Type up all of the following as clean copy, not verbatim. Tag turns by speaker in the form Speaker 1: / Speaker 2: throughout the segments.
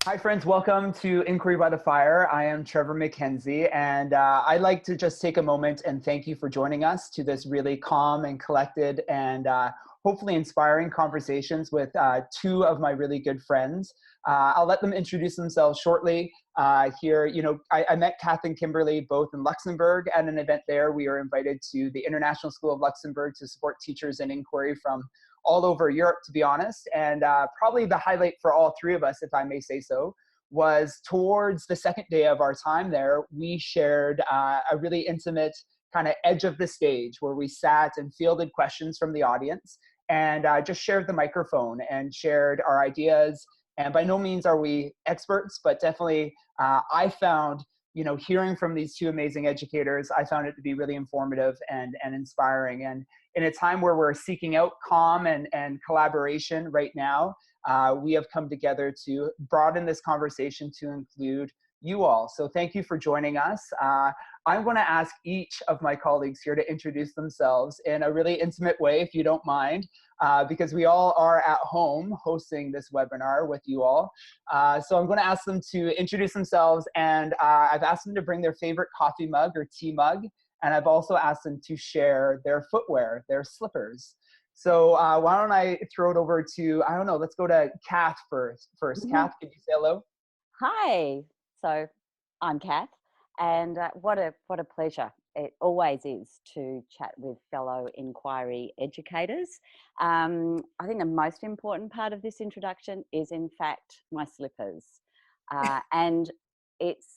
Speaker 1: Hi friends, welcome to Inquiry by the Fire. I am Trevor MacKenzie, and I'd like to just take a moment and thank you for joining us to this really calm and collected and hopefully inspiring conversations with two of my really good friends. I'll let them introduce themselves shortly. Here, I met Kath and Kimberly both in Luxembourg at an event there. We were invited to the International School of Luxembourg to support teachers in inquiry from all over Europe, to be honest. And probably the highlight for all three of us, if I may say so, was towards the second day of our time there, we shared a really intimate kind of edge of the stage where we sat and fielded questions from the audience and just shared the microphone and shared our ideas. And by no means are we experts, but definitely I found, hearing from these two amazing educators, I found it to be really informative and inspiring. And in a time where we're seeking out calm and collaboration right now, we have come together to broaden this conversation to include you all. So thank you for joining us. I'm going to ask each of my colleagues here to introduce themselves in a really intimate way, if you don't mind, because we all are at home hosting this webinar with you all. So I'm going to ask them to introduce themselves, and I've asked them to bring their favorite coffee mug or tea mug, and I've also asked them to share their footwear, their slippers. So why don't I throw it over to, I don't know, let's go to Kath first. Kath, could you say hello?
Speaker 2: Hi. So I'm Kath, and what a pleasure it always is to chat with fellow inquiry educators. I think the most important part of this introduction is, in fact, my slippers. And it's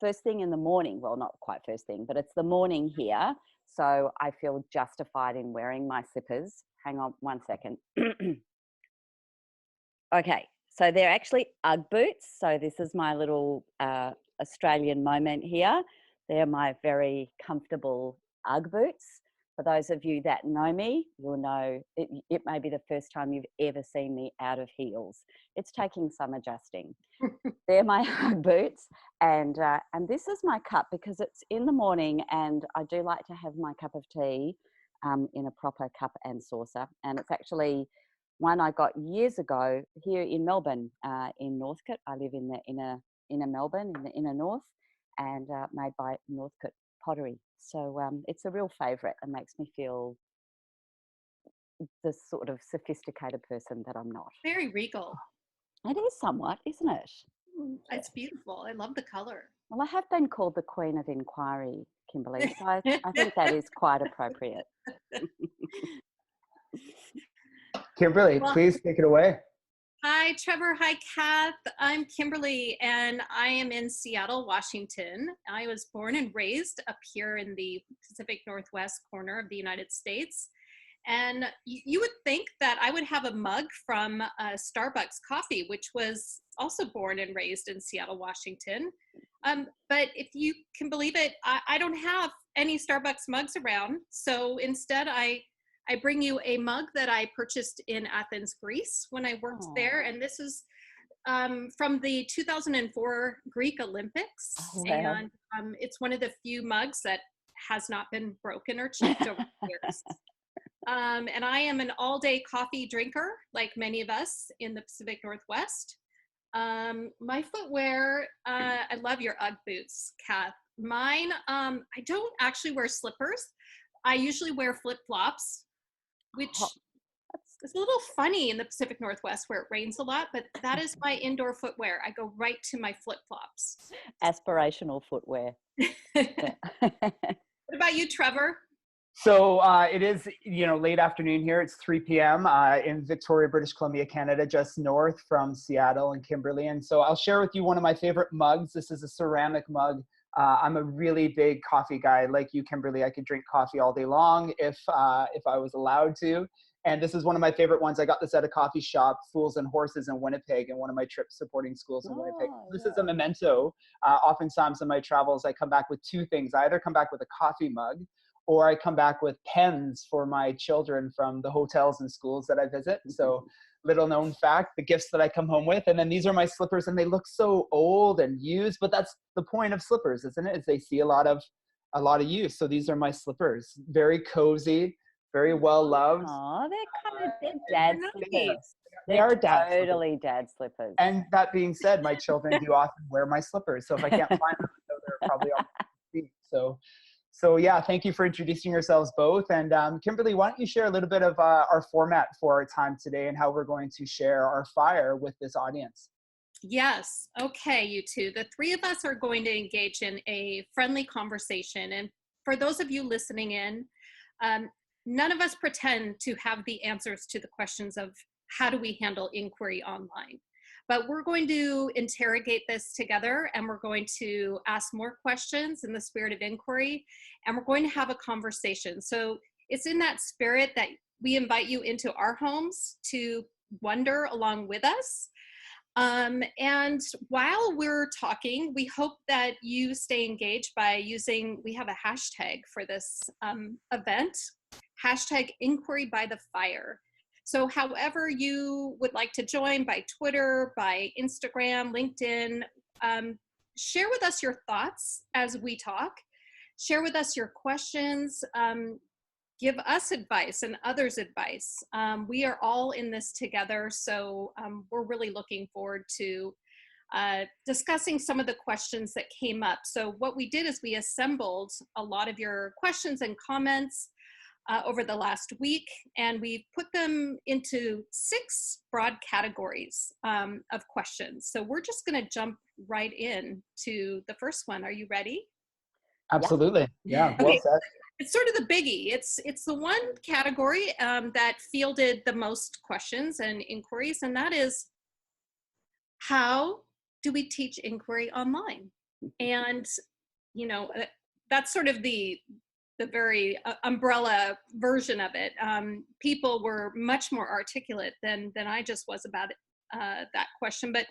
Speaker 2: first thing in the morning. Well, not quite first thing, but it's the morning here. So I feel justified in wearing my slippers. Hang on one second. Okay. So they're actually Ugg boots. So this is my little Australian moment here. They're my very comfortable Ugg boots. For those of you that know me, you'll know it may be the first time you've ever seen me out of heels. It's taking some adjusting. They're my Ugg boots, and this is my cup because it's in the morning, and I do like to have my cup of tea in a proper cup and saucer, and it's actually one I got years ago here in Melbourne, in Northcote. I live in the inner Melbourne, in the inner north, and made by Northcote Pottery. So it's a real favourite and makes me feel the sort of sophisticated person that I'm not.
Speaker 3: Very regal.
Speaker 2: It is somewhat, isn't it?
Speaker 3: It's beautiful. I love the color.
Speaker 2: Well, I have been called the Queen of Inquiry, Kimberly, so I think that is quite appropriate.
Speaker 1: Kimberly, please take it away.
Speaker 3: Hi, Trevor. Hi, Kath. I'm Kimberly, and I am in Seattle, Washington. I was born and raised up here in the Pacific Northwest corner of the United States. And you would think that I would have a mug from Starbucks Coffee, which was also born and raised in Seattle, Washington. But if you can believe it, I don't have any Starbucks mugs around. So instead, I bring you a mug that I purchased in Athens, Greece when I worked there. And this is from the 2004 Greek Olympics.
Speaker 2: Oh, wow.
Speaker 3: And it's one of the few mugs that has not been broken or chipped over the years. And I am an all-day coffee drinker, like many of us in the Pacific Northwest. My footwear, I love your Ugg boots, Kath. Mine, I don't actually wear slippers. I usually wear flip-flops, which is a little funny in the Pacific Northwest where it rains a lot, but that is my indoor footwear. I go right to my flip-flops.
Speaker 2: Aspirational footwear.
Speaker 3: What about you, Trevor?
Speaker 1: So it is, late afternoon here. It's 3 p.m. In Victoria, British Columbia, Canada, just north from Seattle and Kimberly. And so I'll share with you one of my favorite mugs. This is a ceramic mug. I'm a really big coffee guy. Like you, Kimberly, I could drink coffee all day long if I was allowed to. And this is one of my favorite ones. I got this at a coffee shop, Fools and Horses in Winnipeg, in one of my trips supporting schools in Winnipeg. This is a memento. Oftentimes in my travels, I come back with two things. I either come back with a coffee mug, or I come back with pens for my children from the hotels and schools that I visit. So little known fact, the gifts that I come home with. And then these are my slippers, and they look so old and used, but that's the point of slippers, isn't it? Is they see a lot of use. So these are my slippers, very cozy, very well loved.
Speaker 2: Oh, they're kind of dad's slippers.
Speaker 1: They are dad slippers.
Speaker 2: Totally dad slippers.
Speaker 1: And that being said, my children do often wear my slippers. So if I can't find them, I know they're probably on my feet. So yeah, thank you for introducing yourselves both. And Kimberly, why don't you share a little bit of our format for our time today and how we're going to share our fire with this audience?
Speaker 3: Yes. Okay, you two. The three of us are going to engage in a friendly conversation. And for those of you listening in, none of us pretend to have the answers to the questions of how do we handle inquiry online. But we're going to interrogate this together, and we're going to ask more questions in the spirit of inquiry, and we're going to have a conversation. So it's in that spirit that we invite you into our homes to wonder along with us. And while we're talking, we hope that you stay engaged by using, we have a hashtag for this event, hashtag inquiry by the fire. So however you would like to join, by Twitter, by Instagram, LinkedIn, share with us your thoughts as we talk. Share with us your questions. Give us advice and others advice. We are all in this together, so we're really looking forward to discussing some of the questions that came up. So what we did is we assembled a lot of your questions and comments over the last week, and we put them into 6 broad categories of questions. So we're just going to jump right in to the first one. Are you ready?
Speaker 1: Absolutely. Yeah.
Speaker 3: Okay.
Speaker 1: Well said.
Speaker 3: It's sort of the biggie. It's the one category that fielded the most questions and inquiries, and that is, how do we teach inquiry online? And you know, that's sort of the very umbrella version of it. People were much more articulate than I just was about that question. But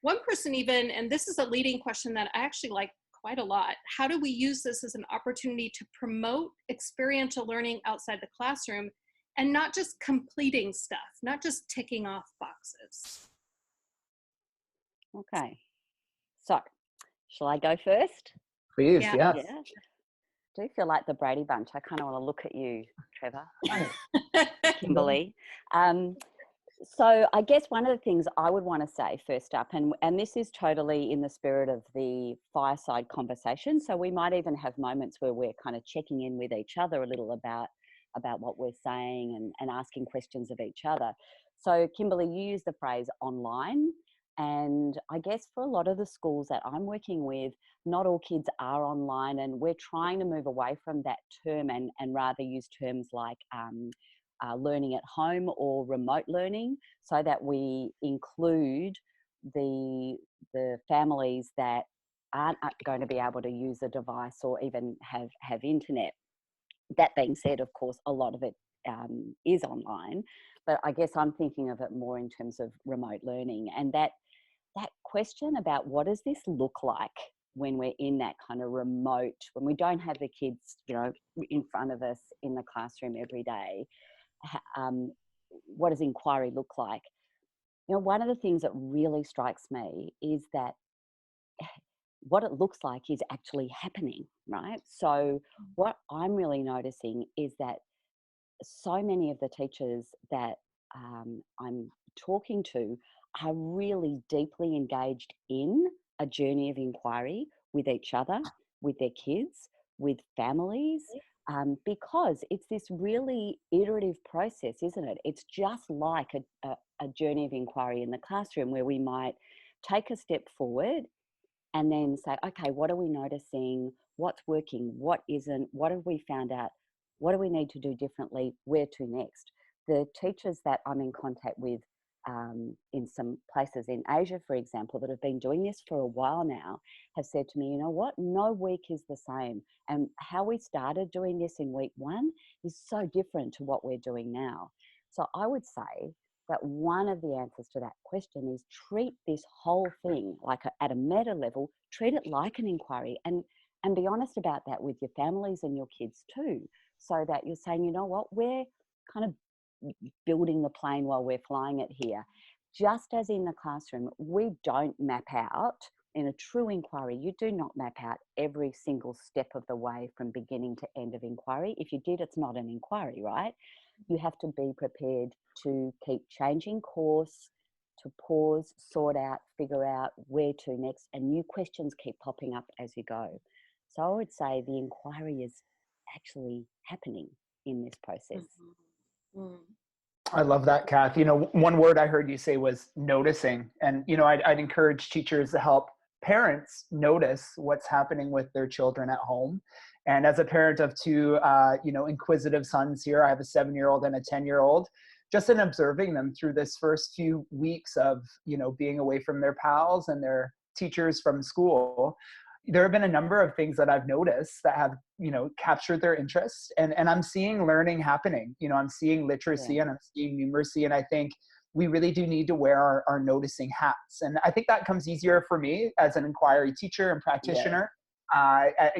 Speaker 3: one person even, and this is a leading question that I actually like quite a lot, how do we use this as an opportunity to promote experiential learning outside the classroom and not just completing stuff, not just ticking off boxes?
Speaker 2: Okay. So, shall I go first?
Speaker 1: Please, yeah.
Speaker 2: Yeah. I do feel like the Brady Bunch. I kind of want to look at you, Trevor. Kimberly. So I guess one of the things I would want to say first up, and this is totally in the spirit of the fireside conversation, so we might even have moments where we're kind of checking in with each other a little about what we're saying and asking questions of each other. So Kimberly, you used the phrase online, and I guess for a lot of the schools that I'm working with, not all kids are online, and we're trying to move away from that term and rather use terms like learning at home or remote learning, so that we include the families that aren't going to be able to use a device or even have internet. That being said, of course, a lot of it is online, but I guess I'm thinking of it more in terms of remote learning, and that question about what does this look like when we're in that kind of remote, when we don't have the kids, you know, in front of us in the classroom every day. What does inquiry look like? You know, one of the things that really strikes me is that what it looks like is actually happening, right? So what I'm really noticing is that so many of the teachers that I'm talking to are really deeply engaged in a journey of inquiry with each other, with their kids, with families, because it's this really iterative process, isn't it? It's just like a journey of inquiry in the classroom, where we might take a step forward and then say, okay, what are we noticing? What's working? What isn't? What have we found out? What do we need to do differently? Where to next? The teachers that I'm in contact with in some places in Asia, for example, that have been doing this for a while now, have said to me, you know what, no week is the same. And how we started doing this in week 1 is so different to what we're doing now. So I would say that one of the answers to that question is treat this whole thing like at a meta level, treat it like an inquiry, and be honest about that with your families and your kids too, so that you're saying, you know what, we're kind of building the plane while we're flying it here. Just as in the classroom, we don't map out, in a true inquiry, you do not map out every single step of the way from beginning to end of inquiry. If you did, it's not an inquiry, right? you have to be prepared to keep changing course, to pause, sort out, figure out where to next, and new questions keep popping up as you go. So I would say the inquiry is actually happening in this process.
Speaker 1: I love that, Kath. You know, one word I heard you say was noticing. And, you know, I'd encourage teachers to help parents notice what's happening with their children at home. And as a parent of two, you know, inquisitive sons here, I have a 7-year-old and a 10-year-old, just in observing them through this first few weeks of, you know, being away from their pals and their teachers from school, there have been a number of things that I've noticed that have, you know, captured their interest, and I'm seeing learning happening. You know, I'm seeing literacy and I'm seeing numeracy, and I think we really do need to wear our noticing hats. And I think that comes easier for me as an inquiry teacher and practitioner.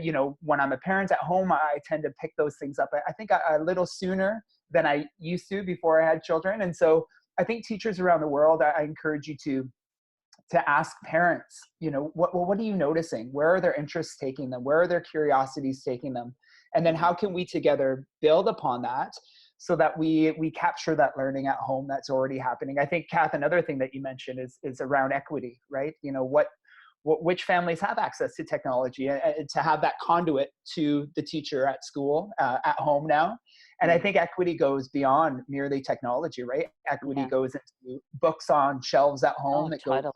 Speaker 1: You know, when I'm a parent at home, I tend to pick those things up, I think a little sooner than I used to before I had children. And so I think teachers around the world, I encourage you to ask parents, you know, what are you noticing? Where are their interests taking them? Where are their curiosities taking them? And then how can we together build upon that so that we capture that learning at home that's already happening? I think, Kath, another thing that you mentioned is around equity, right? You know, which families have access to technology, and to have that conduit to the teacher at school, at home now. And I think equity goes beyond merely technology, right? Equity goes into books on shelves at home. It goes to,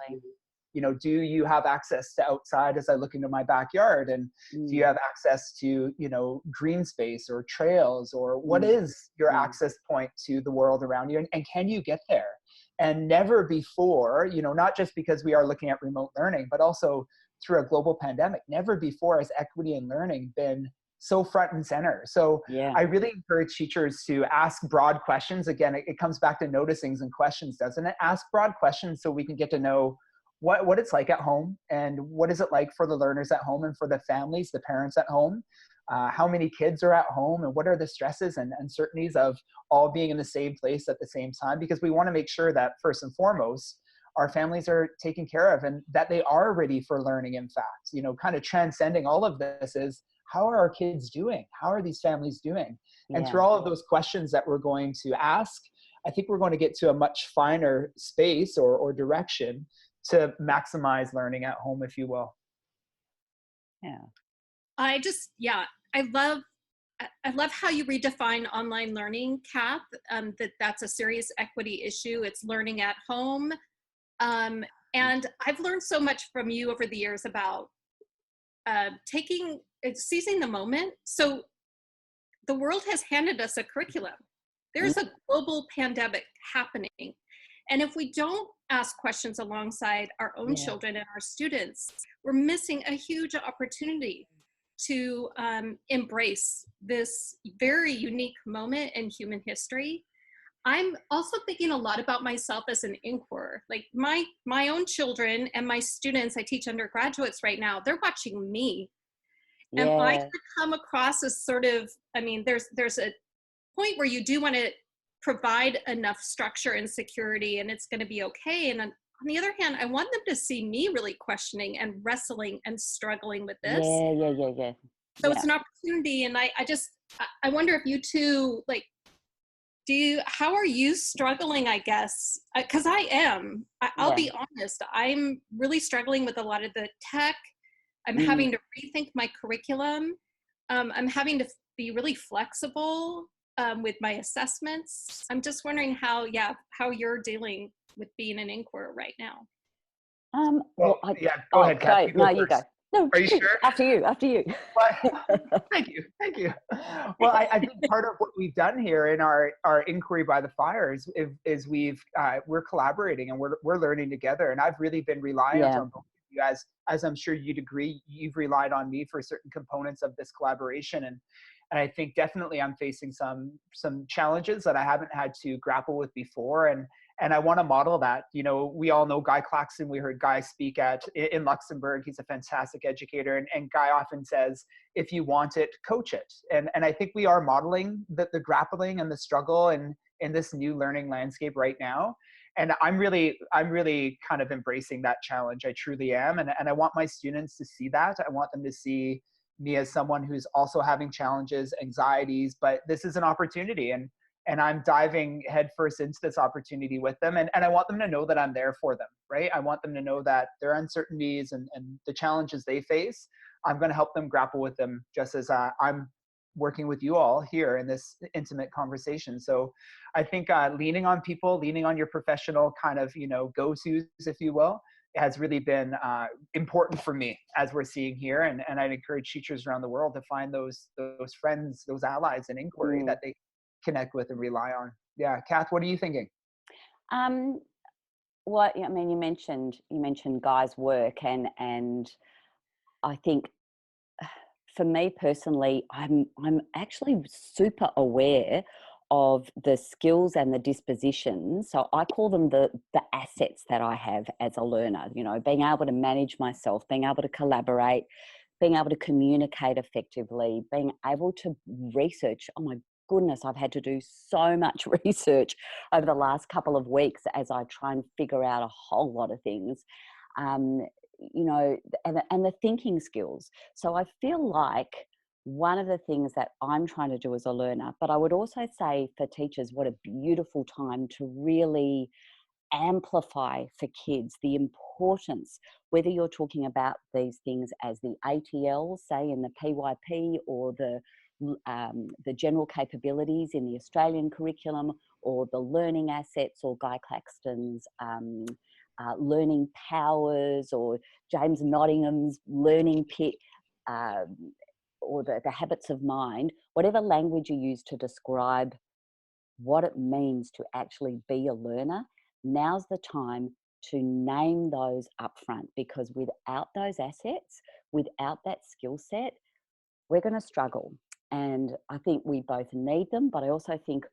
Speaker 1: you know, do you have access to outside as I look into my backyard? And do you have access to, you know, green space or trails, or what is your access point to the world around you? And can you get there? And never before, you know, not just because we are looking at remote learning, but also through a global pandemic, never before has equity in learning been so front and center. So I really encourage teachers to ask broad questions. Again, it comes back to noticings and questions, doesn't it? Ask broad questions so we can get to know what it's like at home, and what is it like for the learners at home and for the families, the parents at home. How many kids are at home, and what are the stresses and uncertainties of all being in the same place at the same time? Because we want to make sure that first and foremost, our families are taken care of and that they are ready for learning. In fact, you know, kind of transcending all of this is, how are our kids doing? How are these families doing? And through all of those questions that we're going to ask, I think we're going to get to a much finer space or direction to maximize learning at home, if you will.
Speaker 3: I love how you redefine online learning, Kath. That's a serious equity issue. It's learning at home. And I've learned so much from you over the years about seizing the moment. So the world has handed us a curriculum. There's a global pandemic happening. And if we don't ask questions alongside our own children and our students, we're missing a huge opportunity to embrace this very unique moment in human history. I'm also thinking a lot about myself as an inquirer. Like my own children and my students, I teach undergraduates right now, they're watching me. And I could come across as sort of, I mean, there's a point where you do want to provide enough structure and security and it's going to be okay. And on the other hand, I want them to see me really questioning and wrestling and struggling with this. So it's an opportunity. And I wonder if you two, like, how are you struggling, I guess? Because I am. I'll be honest. I'm really struggling with a lot of the tech. I'm having to rethink my curriculum. I'm having to be really flexible with my assessments. I'm just wondering how you're dealing with being an inquirer right now.
Speaker 1: Go ahead, Kath.
Speaker 2: You go. No,
Speaker 1: are you sure?
Speaker 2: After you.
Speaker 1: Well, thank you. Well, I think part of what we've done here in our inquiry by the fire is we're collaborating and we're learning together. And I've really been reliant on both of you, as I'm sure you'd agree. You've relied on me for certain components of this collaboration, and I think definitely I'm facing some challenges that I haven't had to grapple with before. And I want to model that. You know, we all know Guy Claxton. We heard Guy speak in Luxembourg. He's a fantastic educator. And Guy often says, if you want it, coach it. And I think we are modeling the grappling and the struggle in this new learning landscape right now. And I'm really kind of embracing that challenge. I truly am. And I want my students to see that. I want them to see me as someone who's also having challenges, anxieties, but this is an opportunity. And and I'm diving headfirst into this opportunity with them. And I want them to know that I'm there for them, right? I want them to know that their uncertainties and the challenges they face, I'm going to help them grapple with them, just as I'm working with you all here in this intimate conversation. So I think leaning on people, leaning on your professional kind of, go-tos, if you will, has really been important for me, as we're seeing here. And I'd encourage teachers around the world to find those friends, those allies in inquiry that they connect with and rely on. Yeah. Kath, what are you thinking?
Speaker 2: What, I mean, you mentioned guys' work, and I think for me personally, I'm actually super aware of the skills and the dispositions. So I call them the assets that I have as a learner, being able to manage myself, being able to collaborate, being able to communicate effectively, being able to research. Oh my goodness, I've had to do so much research over the last couple of weeks as I try and figure out a whole lot of things. And the thinking skills. So I feel like one of the things that I'm trying to do as a learner, but I would also say for teachers, what a beautiful time to really amplify for kids the importance, whether you're talking about these things as the ATL, say in the PYP, or the general capabilities in the Australian curriculum, or the learning assets, or Guy Claxton's learning powers, or James Nottingham's learning pit, or the habits of mind, whatever language you use to describe what it means to actually be a learner, now's the time to name those up front, because without those assets, without that skill set, we're going to struggle. And I think we both need them, but I also think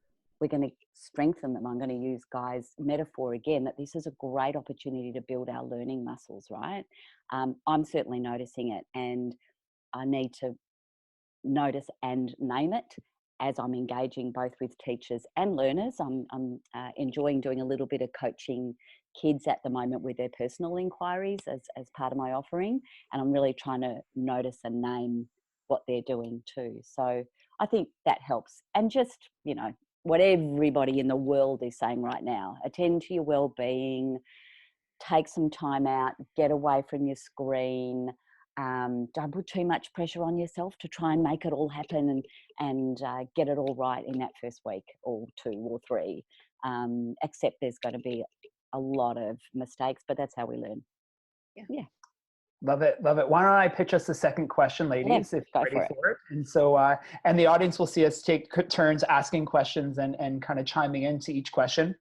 Speaker 2: we're going to strengthen them. I'm going to use Guy's metaphor again, that this is a great opportunity to build our learning muscles, right? I'm certainly noticing it, and I need to notice and name it as I'm engaging both with teachers and learners. I'm enjoying doing a little bit of coaching kids at the moment with their personal inquiries as part of my offering, and I'm really trying to notice and name what they're doing too. So I think that helps. And just, what everybody in the world is saying right now, attend to your well-being, take some time out, get away from your screen. Don't put too much pressure on yourself to try and make it all happen and get it all right in that first week or 2 or 3. Except there's going to be a lot of mistakes, but that's how we learn. Yeah.
Speaker 1: Love it. Love it. Why don't I pitch us the second question, ladies, if you're ready for it. And so, and the audience will see us take turns asking questions and kind of chiming into each question.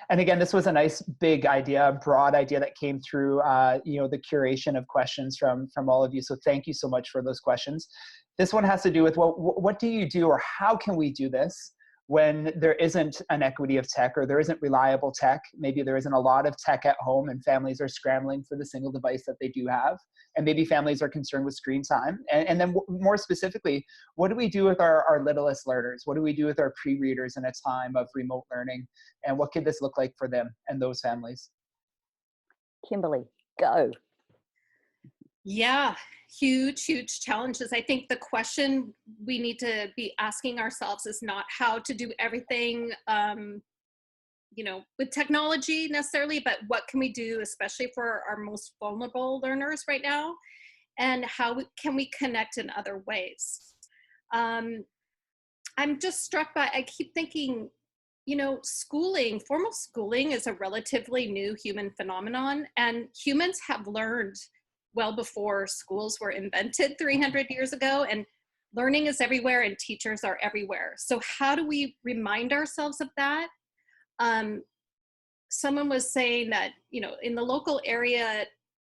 Speaker 1: And again, this was a nice big idea, a broad idea that came through, the curation of questions from all of you. So thank you so much for those questions. This one has to do with, what do you do, or how can we do this when there isn't an equity of tech, or there isn't reliable tech? Maybe there isn't a lot of tech at home and families are scrambling for the single device that they do have. And maybe families are concerned with screen time. And then more specifically, what do we do with our littlest learners? What do we do with our pre-readers in a time of remote learning? And what could this look like for them and those families?
Speaker 2: Kimberly, go.
Speaker 3: Yeah, huge challenges. I think the question we need to be asking ourselves is not how to do everything, with technology necessarily, but what can we do, especially for our most vulnerable learners right now, and how can we connect in other ways? I'm just struck by, I keep thinking, formal schooling is a relatively new human phenomenon, and humans have learned well before schools were invented 300 years ago, and learning is everywhere and teachers are everywhere. So how do we remind ourselves of that? Someone was saying that, in the local area,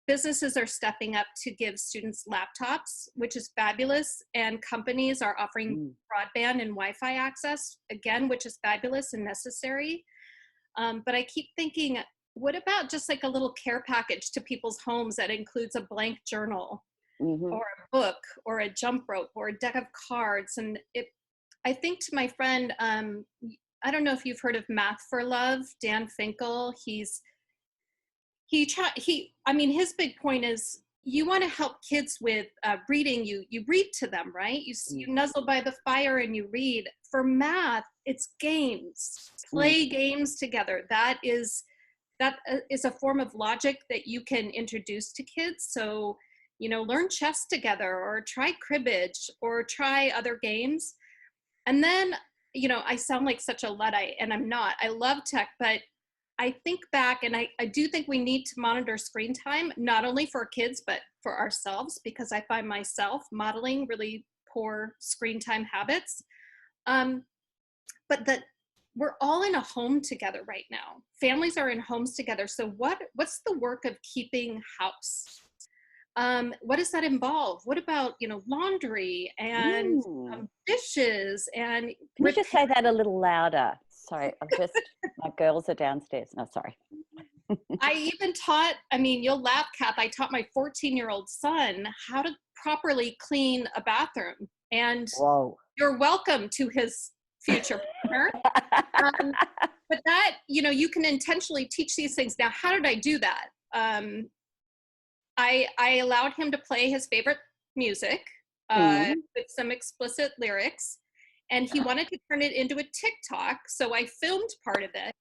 Speaker 3: businesses are stepping up to give students laptops, which is fabulous. And companies are offering broadband and Wi-Fi access, again, which is fabulous and necessary. But I keep thinking, what about just like a little care package to people's homes that includes a blank journal or a book or a jump rope or a deck of cards? And I think to my friend, I don't know if you've heard of Math for Love, Dan Finkel. His big point is, you want to help kids with reading. You read to them, right? You nuzzle by the fire and you read. For math, it's games. Play games together. That is a form of logic that you can introduce to kids. So, learn chess together, or try cribbage, or try other games. And then, I sound like such a Luddite, and I'm not. I love tech, but I think back, and I do think we need to monitor screen time, not only for kids, but for ourselves, because I find myself modeling really poor screen time habits. But that we're all in a home together right now. Families are in homes together. So what's the work of keeping house? What does that involve? What about, laundry and dishes and...
Speaker 2: Can you just say that a little louder? Sorry, my girls are downstairs. No, sorry.
Speaker 3: I even taught, you'll laugh, Kath, I taught my 14-year-old son how to properly clean a bathroom. And
Speaker 2: Whoa. You're
Speaker 3: welcome to his future partner. But that, you can intentionally teach these things. Now, how did I do that? I allowed him to play his favorite music with some explicit lyrics, and he wanted to turn it into a TikTok, so I filmed part of it.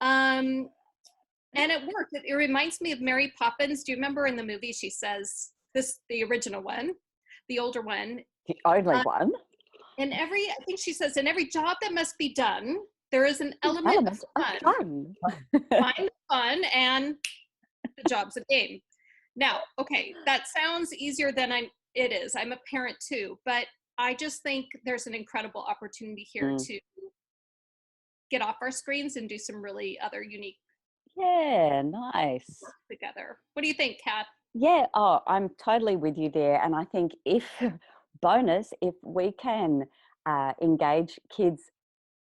Speaker 3: And it worked. It reminds me of Mary Poppins. Do you remember in the movie she says, the original one, the older one?
Speaker 2: The only one?
Speaker 3: I think she says, in every job that must be done, there is an element of fun. Find the fun, and the job's a game. Now, okay, that sounds easier than it is. I'm a parent too, but I just think there's an incredible opportunity here to get off our screens and do some really other unique
Speaker 2: nice
Speaker 3: work together. What do you think, Kath?
Speaker 2: Yeah, I'm totally with you there. And I think if we can engage kids,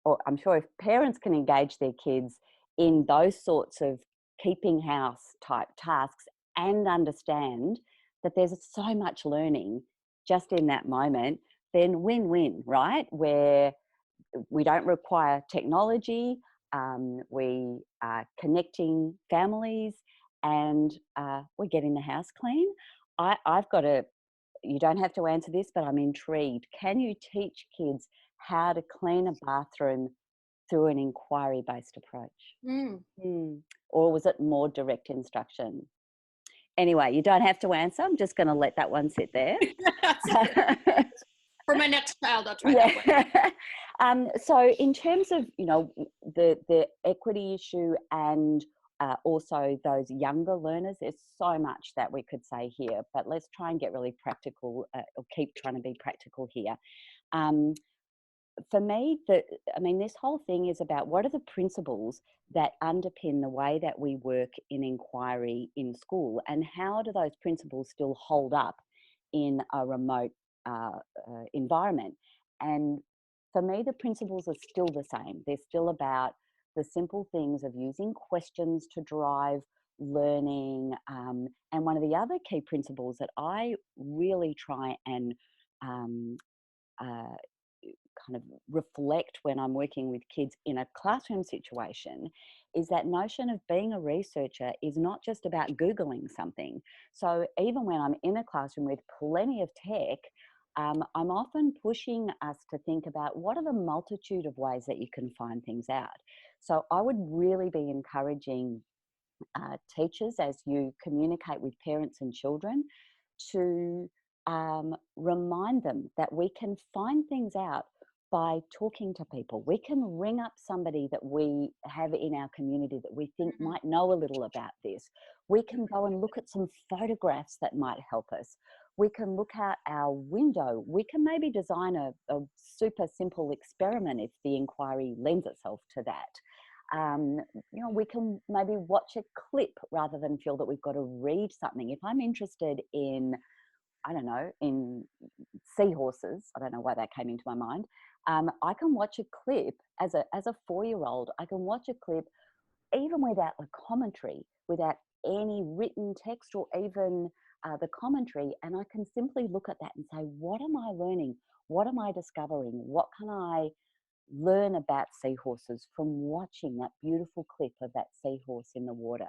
Speaker 2: or I'm sure if parents can engage their kids in those sorts of keeping house type tasks and understand that there's so much learning just in that moment, then win-win, right? Where we don't require technology, we are connecting families, and we're getting the house clean. You don't have to answer this, but I'm intrigued. Can you teach kids how to clean a bathroom through an inquiry-based approach? Or was it more direct instruction? Anyway, you don't have to answer. I'm just going to let that one sit there.
Speaker 3: For my next child, I'll try that one.
Speaker 2: So in terms of, the equity issue and also those younger learners, there's so much that we could say here, but let's try and get really practical, or keep trying to be practical here. For me, this whole thing is about what are the principles that underpin the way that we work in inquiry in school, and how do those principles still hold up in a remote environment. And for me, the principles are still the same. They're still about the simple things of using questions to drive learning. And one of the other key principles that I really try and kind of reflect when I'm working with kids in a classroom situation is that notion of being a researcher is not just about Googling something. So even when I'm in a classroom with plenty of tech, I'm often pushing us to think about what are the multitude of ways that you can find things out. So I would really be encouraging teachers, as you communicate with parents and children, to remind them that we can find things out by talking to people. We can ring up somebody that we have in our community that we think might know a little about this. We can go and look at some photographs that might help us. We can look out our window. We can maybe design a super simple experiment if the inquiry lends itself to that. We can maybe watch a clip rather than feel that we've got to read something. If I'm interested in, in seahorses, I don't know why that came into my mind, I can watch a clip as a 4-year-old. I can watch a clip even without the commentary, without any written text or even the commentary, and I can simply look at that and say, what am I learning? What am I discovering? What can I learn about seahorses from watching that beautiful clip of that seahorse in the water?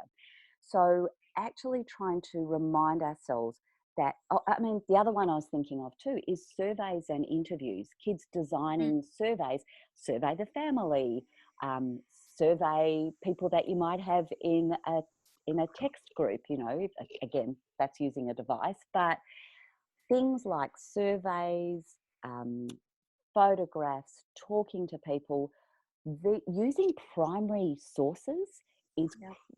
Speaker 2: So actually trying to remind ourselves that, oh, I mean, the other one I was thinking of too is surveys and interviews. Kids designing surveys, survey the family, survey people that you might have in a text group, you know, again, that's using a device, but things like surveys, photographs, talking to people, using primary sources is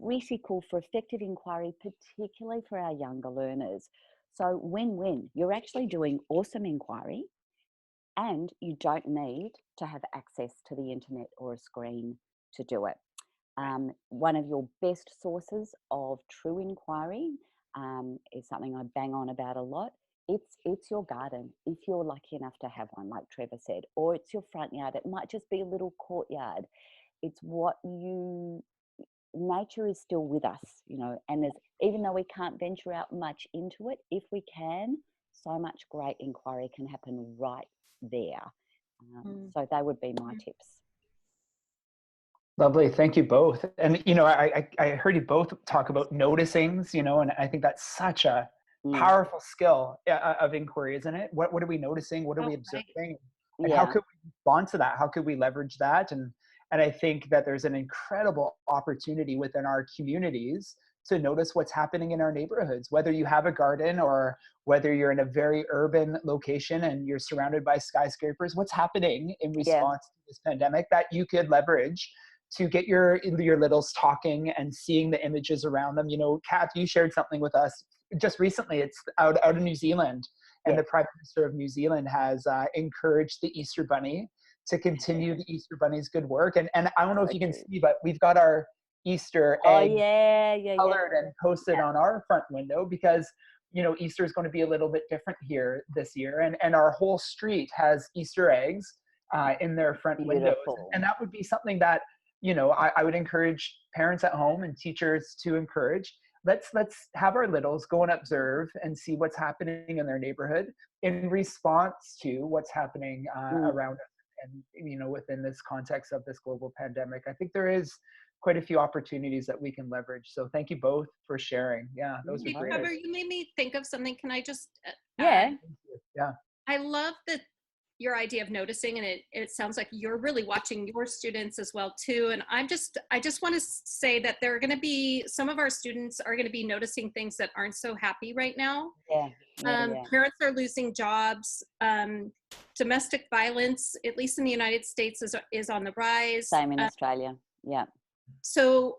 Speaker 2: critical for effective inquiry, particularly for our younger learners. So win-win. You're actually doing awesome inquiry and you don't need to have access to the internet or a screen to do it. One of your best sources of true inquiry is something I bang on about a lot. It's your garden, if you're lucky enough to have one, like Trevor said, or it's your front yard. It might just be a little courtyard. It's nature is still with us, you know, and even though we can't venture out much into it, if we can, so much great inquiry can happen right there. So they would be my tips.
Speaker 1: Lovely. Thank you both. And, you know, I heard you both talk about noticings, you know, and I think that's such a powerful skill of inquiry, isn't it? What are we noticing? What are we observing? And how could we respond to that? How could we leverage that? And I think that there's an incredible opportunity within our communities to notice what's happening in our neighborhoods, whether you have a garden or whether you're in a very urban location and you're surrounded by skyscrapers. What's happening in response to this pandemic that you could leverage to get your littles talking and seeing the images around them? You know, Kath, you shared something with us just recently. It's out of New Zealand, and the Prime Minister of New Zealand has encouraged the Easter Bunny to continue the Easter Bunny's good work. And I don't know if you can see, but we've got our Easter egg colored and posted on our front window because, you know, Easter is going to be a little bit different here this year. And our whole street has Easter eggs in their front windows. And that would be something that, you know, I would encourage parents at home and teachers to encourage. Let's have our littles go and observe and see what's happening in their neighborhood in response to what's happening around us. And, you know, within this context of this global pandemic, I think there is quite a few opportunities that we can leverage. So thank you both for sharing. Yeah, those were great.
Speaker 3: Trevor, you made me think of something. Can I just
Speaker 2: Yeah.
Speaker 3: I love your idea of noticing, and it sounds like you're really watching your students as well too. And I just want to say that there are going to be some of our students are going to be noticing things that aren't so happy right now. Parents are losing jobs. Domestic violence, at least in the United States, is on the rise.
Speaker 2: Same in Australia. Yeah.
Speaker 3: So,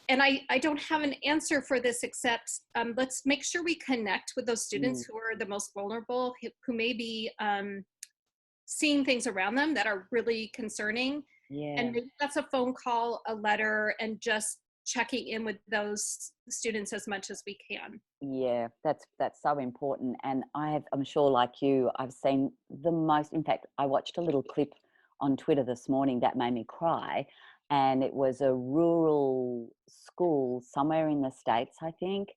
Speaker 3: and I don't have an answer for this except let's make sure we connect with those students who are the most vulnerable, who may be seeing things around them that are really concerning. And maybe that's a phone call, a letter, and just checking in with those students as much as we can.
Speaker 2: Yeah, that's so important. And I'm sure like you, I've seen in fact, I watched a little clip on Twitter this morning that made me cry. And it was a rural school somewhere in the States, I think,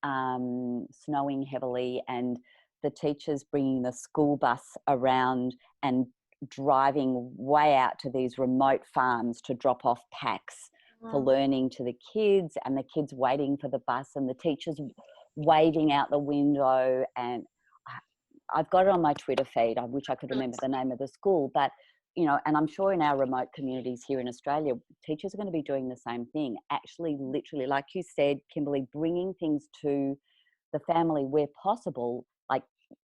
Speaker 2: snowing heavily, and the teachers bringing the school bus around and driving way out to these remote farms to drop off packs for learning to the kids, and the kids waiting for the bus and the teachers waving out the window. And I've got it on my Twitter feed. I wish I could remember the name of the school, but you know, and I'm sure in our remote communities here in Australia, teachers are going to be doing the same thing. Actually, literally, like you said, Kimberly, bringing things to the family where possible, like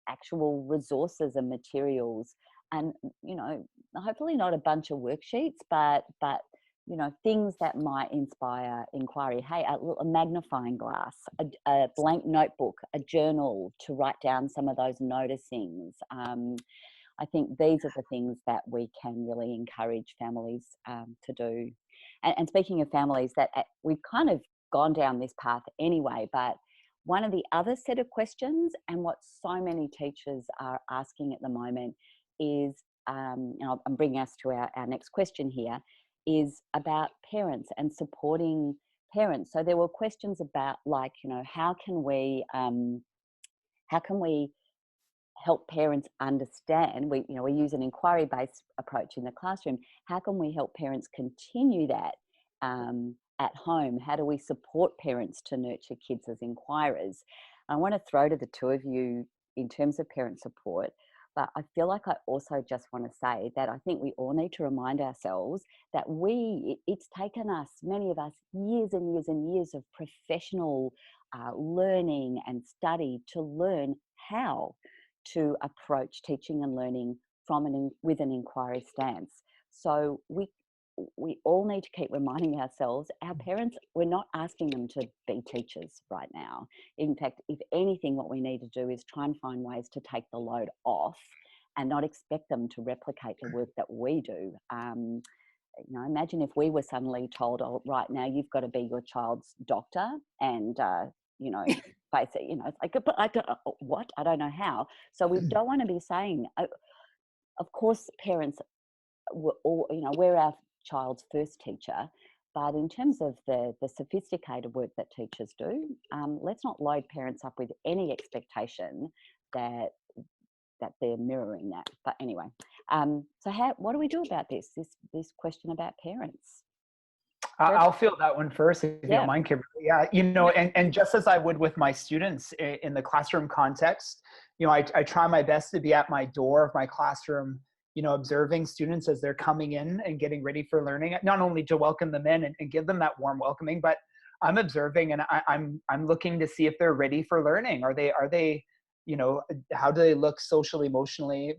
Speaker 2: actual resources and materials, and you know, hopefully not a bunch of worksheets, but you know, things that might inspire inquiry. Hey, a magnifying glass, a blank notebook, a journal to write down some of those noticings. I think these are the things that we can really encourage families to do. And speaking of families, that we've kind of gone down this path anyway, but one of the other set of questions, and what so many teachers are asking at the moment is, I'm bringing us to our next question here, is about parents and supporting parents. So there were questions about, like, you know, how can we help parents understand? We use an inquiry-based approach in the classroom. How can we help parents continue that at home? How do we support parents to nurture kids as inquirers? I want to throw to the two of you in terms of parent support. But I feel like I also just want to say that I think we all need to remind ourselves that it's taken us, many of us, years and years and years of professional learning and study to learn how to approach teaching and learning with an inquiry stance. So we all need to keep reminding ourselves, our parents, we're not asking them to be teachers right now. In fact, if anything, what we need to do is try and find ways to take the load off and not expect them to replicate the work that we do. Imagine if we were suddenly told, oh, right now you've got to be your child's doctor and, basically, it's like, but what? I don't know how. So we don't want to be saying, of course, parents, we're our child's first teacher, but in terms of the sophisticated work that teachers do, let's not load parents up with any expectation that they're mirroring that. But anyway, so what do we do about this question about parents?
Speaker 1: I'll field that one first, if you don't mind, Kimberly. Yeah, and just as I would with my students in the classroom context, I try my best to be at my door of my classroom, observing students as they're coming in and getting ready for learning, not only to welcome them in and give them that warm welcoming, but I'm observing and I'm looking to see if they're ready for learning. Are they, how do they look socially, emotionally?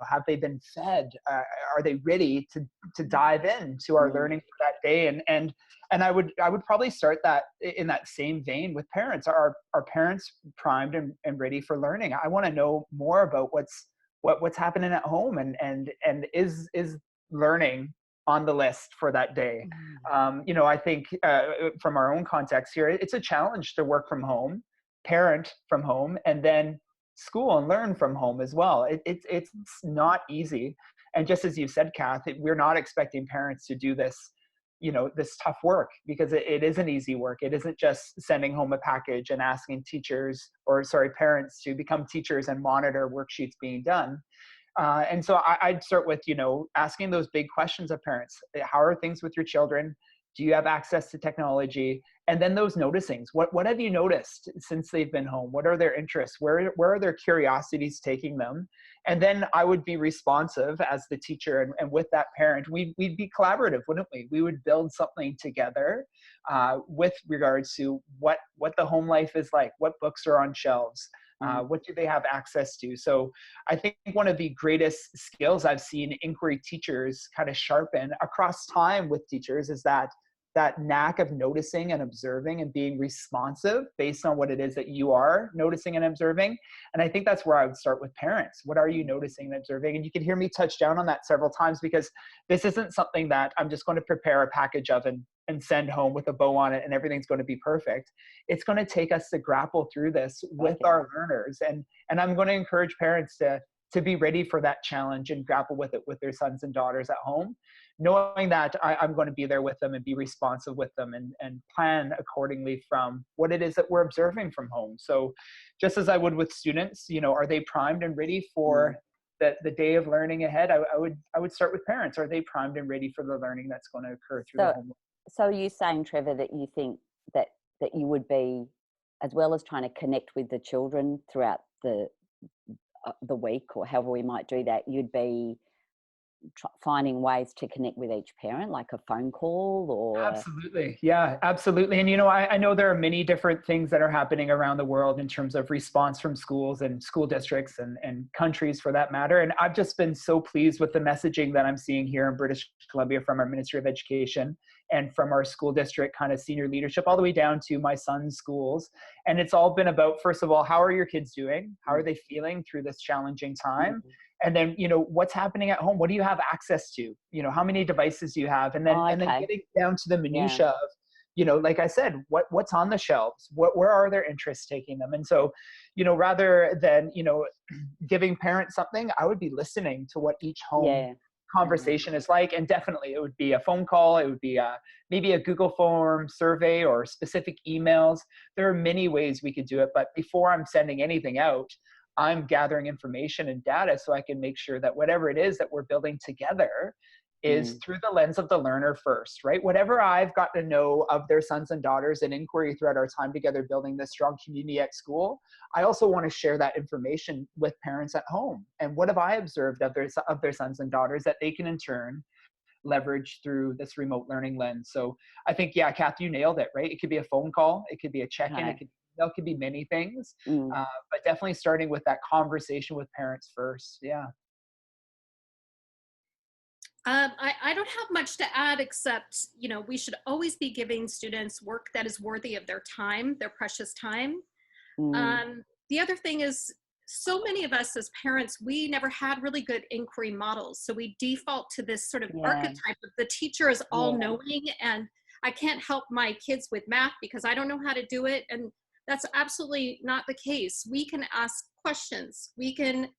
Speaker 1: Have they been fed? Are they ready to dive into our learning for that day? And I would probably start that in that same vein with parents. Are parents primed and ready for learning? I want to know more about what's happening at home and is learning on the list for that day. I think from our own context here, it's a challenge to work from home, parent from home, and then school and learn from home as well. It's not easy. And just as you said, Kath, we're not expecting parents to do this, this tough work, because it isn't easy work. It isn't just sending home a package and asking parents to become teachers and monitor worksheets being done. And so I'd start with, asking those big questions of parents. How are things with your children? Do you have access to technology? And then those noticings. What have you noticed since they've been home? What are their interests? Where are their curiosities taking them? And then I would be responsive as the teacher, and with that parent, we'd be collaborative, wouldn't we? We would build something together with regards to what the home life is like, what books are on shelves, what do they have access to? So I think one of the greatest skills I've seen inquiry teachers kind of sharpen across time with teachers is that knack of noticing and observing and being responsive based on what it is that you are noticing and observing. And I think that's where I would start with parents. What are you noticing and observing? And you can hear me touch down on that several times, because this isn't something that I'm just going to prepare a package of and send home with a bow on it and everything's going to be perfect. It's going to take us to grapple through this with our learners. And I'm going to encourage parents to be ready for that challenge and grapple with it with their sons and daughters at home, knowing that I'm going to be there with them and be responsive with them and plan accordingly from what it is that we're observing from home. So just as I would with students, are they primed and ready for the day of learning ahead? I would start with parents. Are they primed and ready for the learning that's going to occur through the home?
Speaker 2: So are you saying, Trevor, that you think that you would be, as well as trying to connect with the children throughout the week, or however we might do that, you'd be finding ways to connect with each parent, like a phone call? Or
Speaker 1: Absolutely. Yeah, absolutely. And I know there are many different things that are happening around the world in terms of response from schools and school districts and countries for that matter. And I've just been so pleased with the messaging that I'm seeing here in British Columbia from our Ministry of Education and from our school district kind of senior leadership all the way down to my son's schools. And it's all been about, first of all, how are your kids doing? How are they feeling through this challenging time? And then, what's happening at home? What do you have access to? How many devices do you have? And then, and then getting down to the minutia of, like I said, what's on the shelves? Where are their interests taking them? And so, rather than, giving parents something, I would be listening to what each home conversation is like. And definitely it would be a phone call. It would be maybe a Google form survey or specific emails. There are many ways we could do it. But before I'm sending anything out, I'm gathering information and data so I can make sure that whatever it is that we're building together is through the lens of the learner first, right? Whatever I've got to know of their sons and daughters in inquiry throughout our time together building this strong community at school, I also want to share that information with parents at home. And what have I observed of their sons and daughters that they can in turn leverage through this remote learning lens? So I think, yeah, Kath, you nailed it, right? It could be a phone call, it could be a check-in, it could be many things, but definitely starting with that conversation with parents first. Yeah.
Speaker 3: I don't have much to add except, we should always be giving students work that is worthy of their time, their precious time. The other thing is, so many of us as parents, we never had really good inquiry models. So we default to this sort of archetype of the teacher is all knowing, and I can't help my kids with math because I don't know how to do it. And that's absolutely not the case. We can ask questions. We can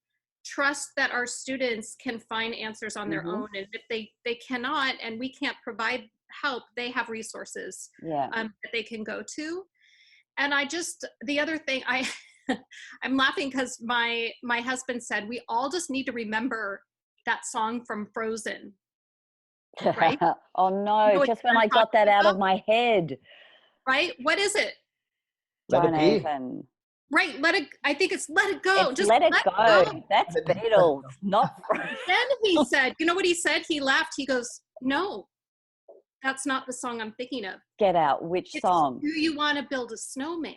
Speaker 3: trust that our students can find answers on their own. And if they cannot, and we can't provide help, they have resources that they can go to. And the other thing, I'm laughing because my husband said, we all just need to remember that song from Frozen, right?
Speaker 2: Oh no, just when I got that out of my head.
Speaker 3: Right? What is it?
Speaker 2: Don't even.
Speaker 3: Right, I think it's Let It Go.
Speaker 2: It's
Speaker 3: just
Speaker 2: let it go. That's Beatles, not Frozen.
Speaker 3: Then he said, you know what he said? He laughed. He goes, no, that's not the song I'm thinking of.
Speaker 2: Get out. Which song?
Speaker 3: Do You Want to Build a Snowman?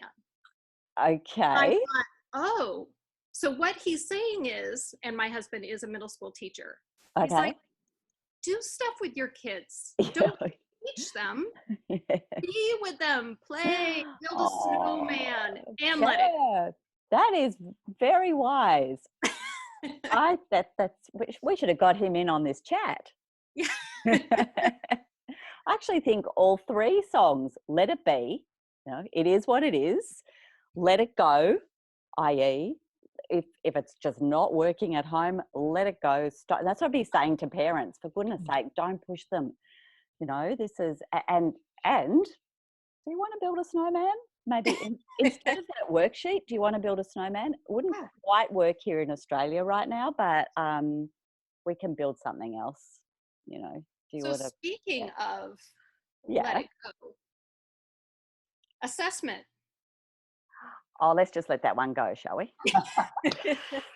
Speaker 2: Okay.
Speaker 3: I thought, oh, so what he's saying is, and my husband is a middle school teacher. He's like, do stuff with your kids. Don't teach them. Be with them. Play. Build a snowman. And let it.
Speaker 2: That is very wise. We should have got him in on this chat. I actually think all three songs, Let It Be, it is what it is. Let It Go, i.e., if it's just not working at home, let it go. Stop. That's what I'd be saying to parents. For goodness sake, don't push them. This is, and do you want to build a snowman? Maybe instead of that worksheet, do you want to build a snowman? It wouldn't quite work here in Australia right now, but we can build something else,
Speaker 3: Speaking of let it go, assessment.
Speaker 2: Oh, let's just let that one go, shall we?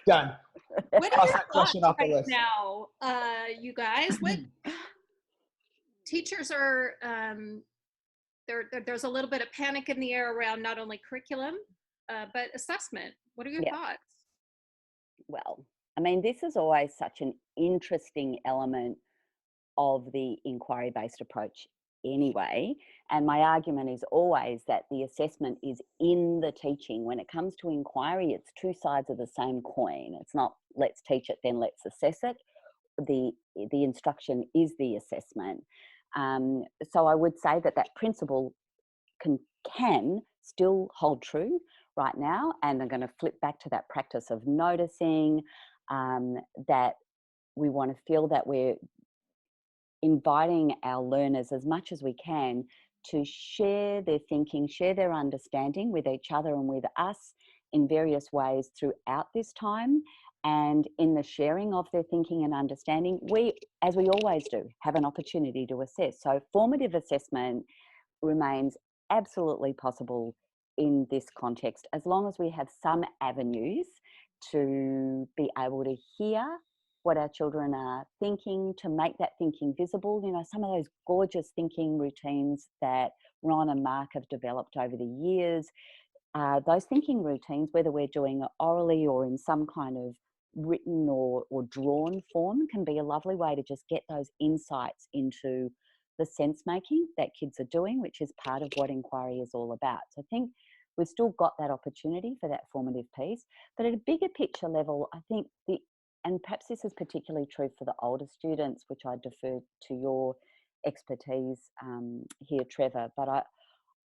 Speaker 1: Done.
Speaker 3: What are your thoughts right now, you guys? What teachers are, there's a little bit of panic in the air around not only curriculum, but assessment. What are your thoughts?
Speaker 2: Well, I mean, this is always such an interesting element of the inquiry-based approach anyway. And my argument is always that the assessment is in the teaching. When it comes to inquiry, it's two sides of the same coin. It's not let's teach it, then let's assess it. The instruction is the assessment. So I would say that principle can still hold true right now. And I'm going to flip back to that practice of noticing that we want to feel that we're inviting our learners as much as we can to share their thinking, share their understanding with each other and with us in various ways throughout this time. And in the sharing of their thinking and understanding, we, as we always do, have an opportunity to assess. So formative assessment remains absolutely possible in this context, as long as we have some avenues to be able to hear what our children are thinking, to make that thinking visible. Some of those gorgeous thinking routines that Ron and Mark have developed over the years, those thinking routines, whether we're doing it orally or in some kind of written or drawn form, can be a lovely way to just get those insights into the sense making that kids are doing, which is part of what inquiry is all about. So I think we've still got that opportunity for that formative piece, but at a bigger picture level, I think and perhaps this is particularly true for the older students, which I defer to your expertise here, Trevor, but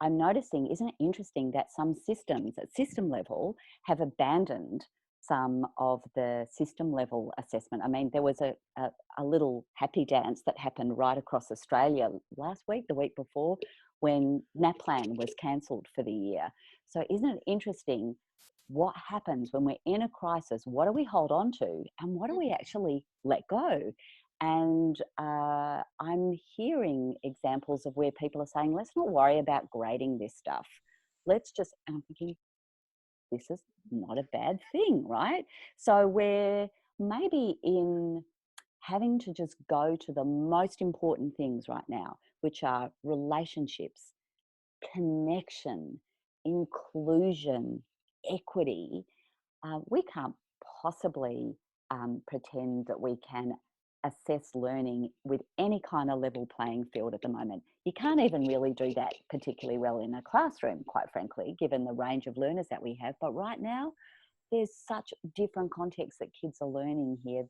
Speaker 2: I'm noticing, isn't it interesting that some systems at system level have abandoned some of the system level assessment. I mean, there was a little happy dance that happened right across Australia last week, the week before, when NAPLAN was cancelled for the year. So isn't it interesting what happens when we're in a crisis? What do we hold on to and what do we actually let go? And I'm hearing examples of where people are saying, let's not worry about grading this stuff. Let's just, and I'm thinking, this is not a bad thing, right? So we're maybe in having to just go to the most important things right now, which are relationships, connection, inclusion, equity. We can't possibly pretend that we can assess learning with any kind of level playing field at the moment. You can't even really do that particularly well in a classroom, quite frankly, given the range of learners that we have. But right now, there's such different contexts that kids are learning here.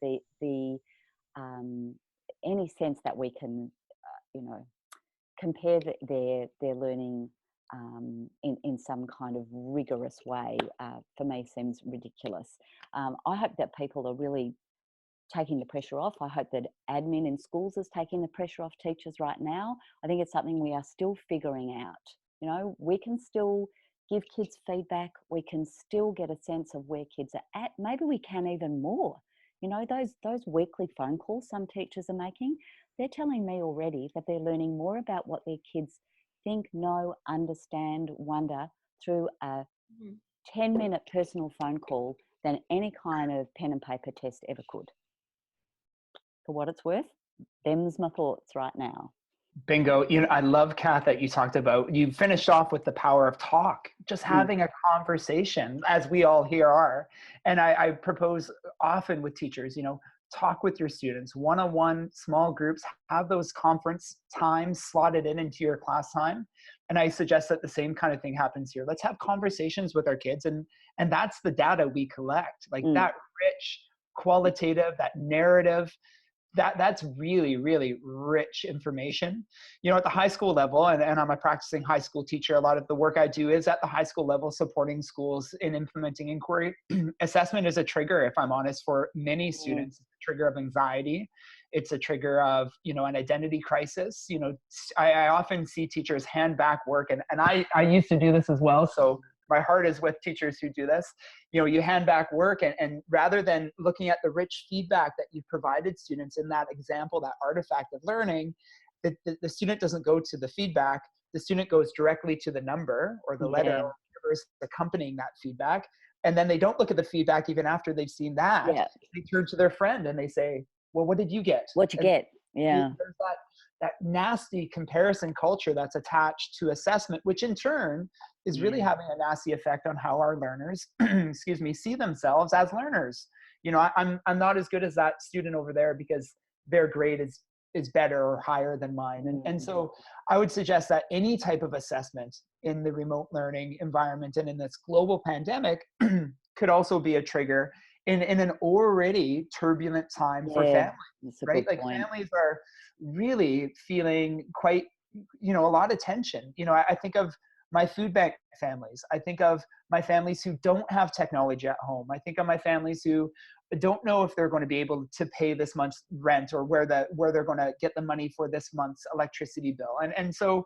Speaker 2: Any sense that we can, compare their learning in some kind of rigorous way, for me seems ridiculous. I hope that people are really taking the pressure off. I hope that admin in schools is taking the pressure off teachers right now. I think it's something we are still figuring out. We can still give kids feedback. We can still get a sense of where kids are at. Maybe we can even more. Those weekly phone calls some teachers are making, they're telling me already that they're learning more about what their kids think, know, understand, wonder through a 10-minute personal phone call than any kind of pen and paper test ever could. For what it's worth, them's my thoughts right now.
Speaker 1: Bingo. I love, Kath, that you talked about, you finished off with the power of talk, just having a conversation, as we all here are. And I propose often with teachers, talk with your students, one-on-one, small groups, have those conference times slotted into your class time. And I suggest that the same kind of thing happens here. Let's have conversations with our kids. And that's the data we collect, like that rich, qualitative, that narrative, that's really, really rich information. At the high school level, and I'm a practicing high school teacher, a lot of the work I do is at the high school level, supporting schools in implementing inquiry. Assessment is a trigger, if I'm honest, for many students. It's a trigger of anxiety. It's a trigger of, an identity crisis. I often see teachers hand back work, and I used to do this as well. So my heart is with teachers who do this. You hand back work, and rather than looking at the rich feedback that you've provided students in that example, that artifact of learning, the student doesn't go to the feedback. The student goes directly to the number or the letter or whatever is accompanying that feedback. And then they don't look at the feedback even after they've seen that. Yeah. They turn to their friend and they say, well, what did you get?
Speaker 2: What'd you get? Yeah.
Speaker 1: There's that nasty comparison culture that's attached to assessment, which in turn is really having a nasty effect on how our learners, see themselves as learners. I'm not as good as that student over there because their grade is better or higher than mine. And so I would suggest that any type of assessment in the remote learning environment and in this global pandemic could also be a trigger in an already turbulent time for families, right? Like families are really feeling quite, a lot of tension. I think of my food bank families. I think of my families who don't have technology at home. I think of my families who don't know if they're going to be able to pay this month's rent or where they're going to get the money for this month's electricity bill. And so,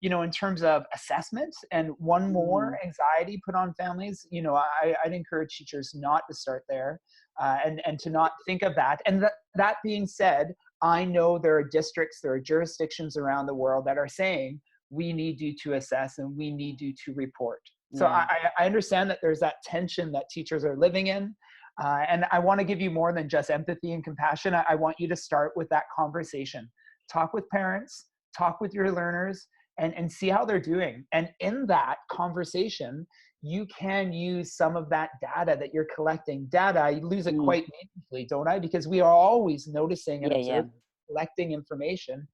Speaker 1: in terms of assessment and one more anxiety put on families, I'd encourage teachers not to start there and to not think of that. And that being said, I know there are districts, there are jurisdictions around the world that are saying, we need you to assess and we need you to report. So I understand that there's that tension that teachers are living in. And I want to give you more than just empathy and compassion. I want you to start with that conversation. Talk with parents, talk with your learners, and see how they're doing. And in that conversation, you can use some of that data that you're collecting. Data, I lose it quite meaningfully, don't I? Because we are always noticing and observing, collecting information.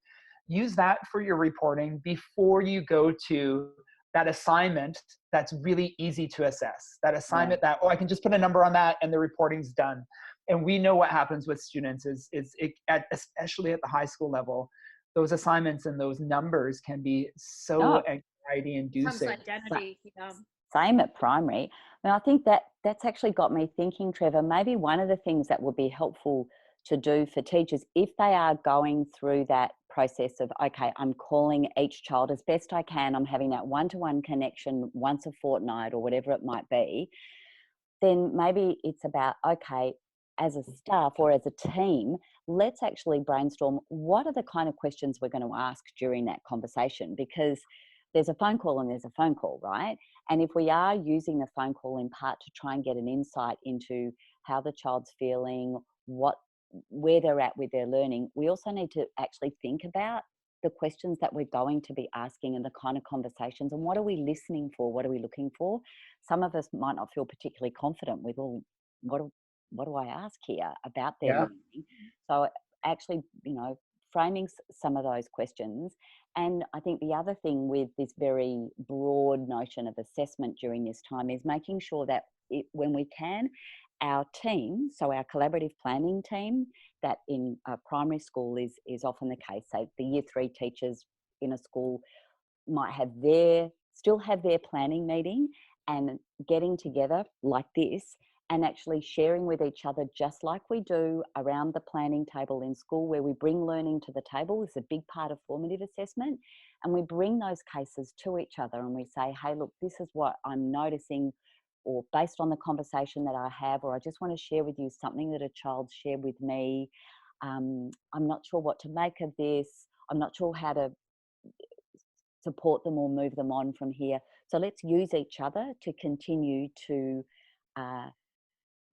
Speaker 1: Use that for your reporting before you go to that assignment that's really easy to assess. That assignment that, I can just put a number on that and the reporting's done. And we know what happens with students especially at the high school level, those assignments and those numbers can be so anxiety inducing.
Speaker 3: Identity,
Speaker 2: Same at primary. I think that's actually got me thinking, Trevor, maybe one of the things that would be helpful to do for teachers if they are going through that process of, okay, I'm calling each child as best I can, I'm having that one-to-one connection once a fortnight or whatever it might be, then maybe it's about, okay, as a staff or as a team, let's actually brainstorm what are the kind of questions we're going to ask during that conversation, because there's a phone call and there's a phone call, right? And if we are using the phone call in part to try and get an insight into how the child's feeling, where they're at with their learning, we also need to actually think about the questions that we're going to be asking and the kind of conversations, and what are we listening for? What are we looking for? Some of us might not feel particularly confident with, well, what do I ask here about their
Speaker 1: Yeah.
Speaker 2: learning? So actually, framing some of those questions. And I think the other thing with this very broad notion of assessment during this time is making sure that when we can, our team, so our collaborative planning team, that in primary school is often the case. So the year 3 teachers in a school might still have their planning meeting and getting together like this and actually sharing with each other, just like we do around the planning table in school, where we bring learning to the table. Is a big part of formative assessment. And we bring those cases to each other and we say, hey, look, this is what I'm noticing, or based on the conversation that I have, or I just want to share with you something that a child shared with me. I'm not sure what to make of this. I'm not sure how to support them or move them on from here. So let's use each other to continue to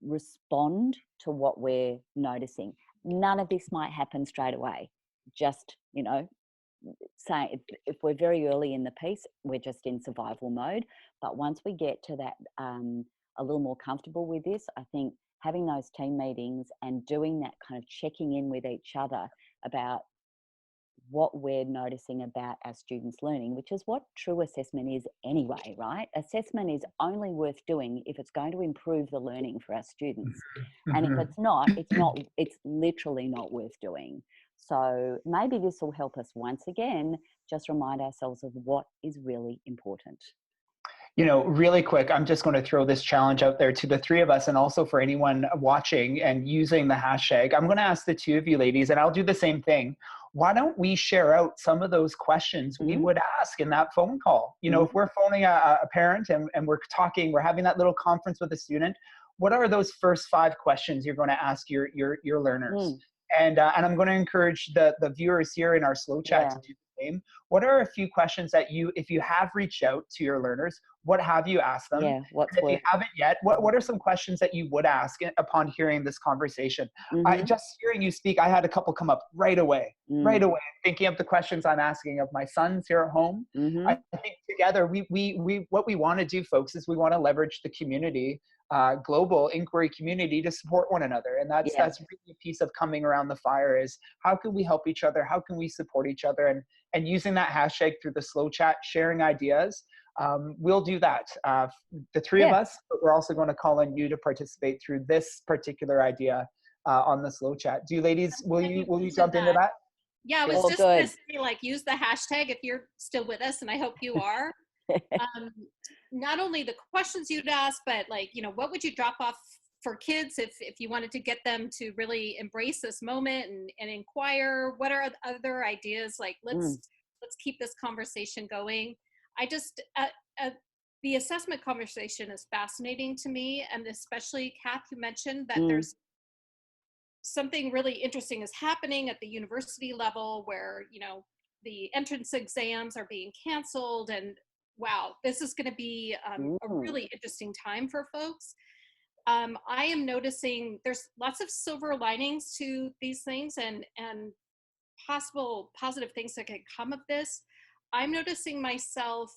Speaker 2: respond to what we're noticing. None of this might happen straight away. Just, say if we're very early in the piece, we're just in survival mode. But once we get to that, a little more comfortable with this, I think having those team meetings and doing that kind of checking in with each other about what we're noticing about our students' learning, which is what true assessment is anyway, right? Assessment is only worth doing if it's going to improve the learning for our students. And if it's not, it's literally not worth doing. So maybe this will help us once again just remind ourselves of what is really important.
Speaker 1: Really quick, I'm just going to throw this challenge out there to the 3 of us and also for anyone watching and using the hashtag. I'm going to ask the 2 of you ladies, and I'll do the same thing. Why don't we share out some of those questions we would ask in that phone call? If we're phoning a parent and we're having that little conference with a student, what are those first 5 questions you're going to ask your learners? And I'm going to encourage the viewers here in our slow chat to do the same. What are a few questions that if you have reached out to your learners, what have you asked them?
Speaker 2: Yeah,
Speaker 1: if you haven't yet, what are some questions that you would ask upon hearing this conversation? Just hearing you speak, I had a couple come up right away, thinking of the questions I'm asking of my sons here at home. I think together, we what we want to do, folks, is we want to leverage the community, global inquiry community, to support one another. And that's really a piece of coming around the fire, is how can we help each other? How can we support each other? And using that hashtag through the slow chat, sharing ideas. We'll do that. The 3 of us, but we're also going to call on you to participate through this particular idea on the slow chat. Do you ladies, will you jump into that?
Speaker 3: Yeah, I was just going to say, use the hashtag if you're still with us, and I hope you are. Not only the questions you'd ask, but what would you drop off for kids if you wanted to get them to really embrace this moment and inquire? What are other ideas? Let's keep this conversation going. The assessment conversation is fascinating to me, and especially Kath, you mentioned that there's something really interesting is happening at the university level where the entrance exams are being canceled, and wow, this is going to be a really interesting time for folks. I am noticing there's lots of silver linings to these things and possible positive things that can come of this. I'm noticing myself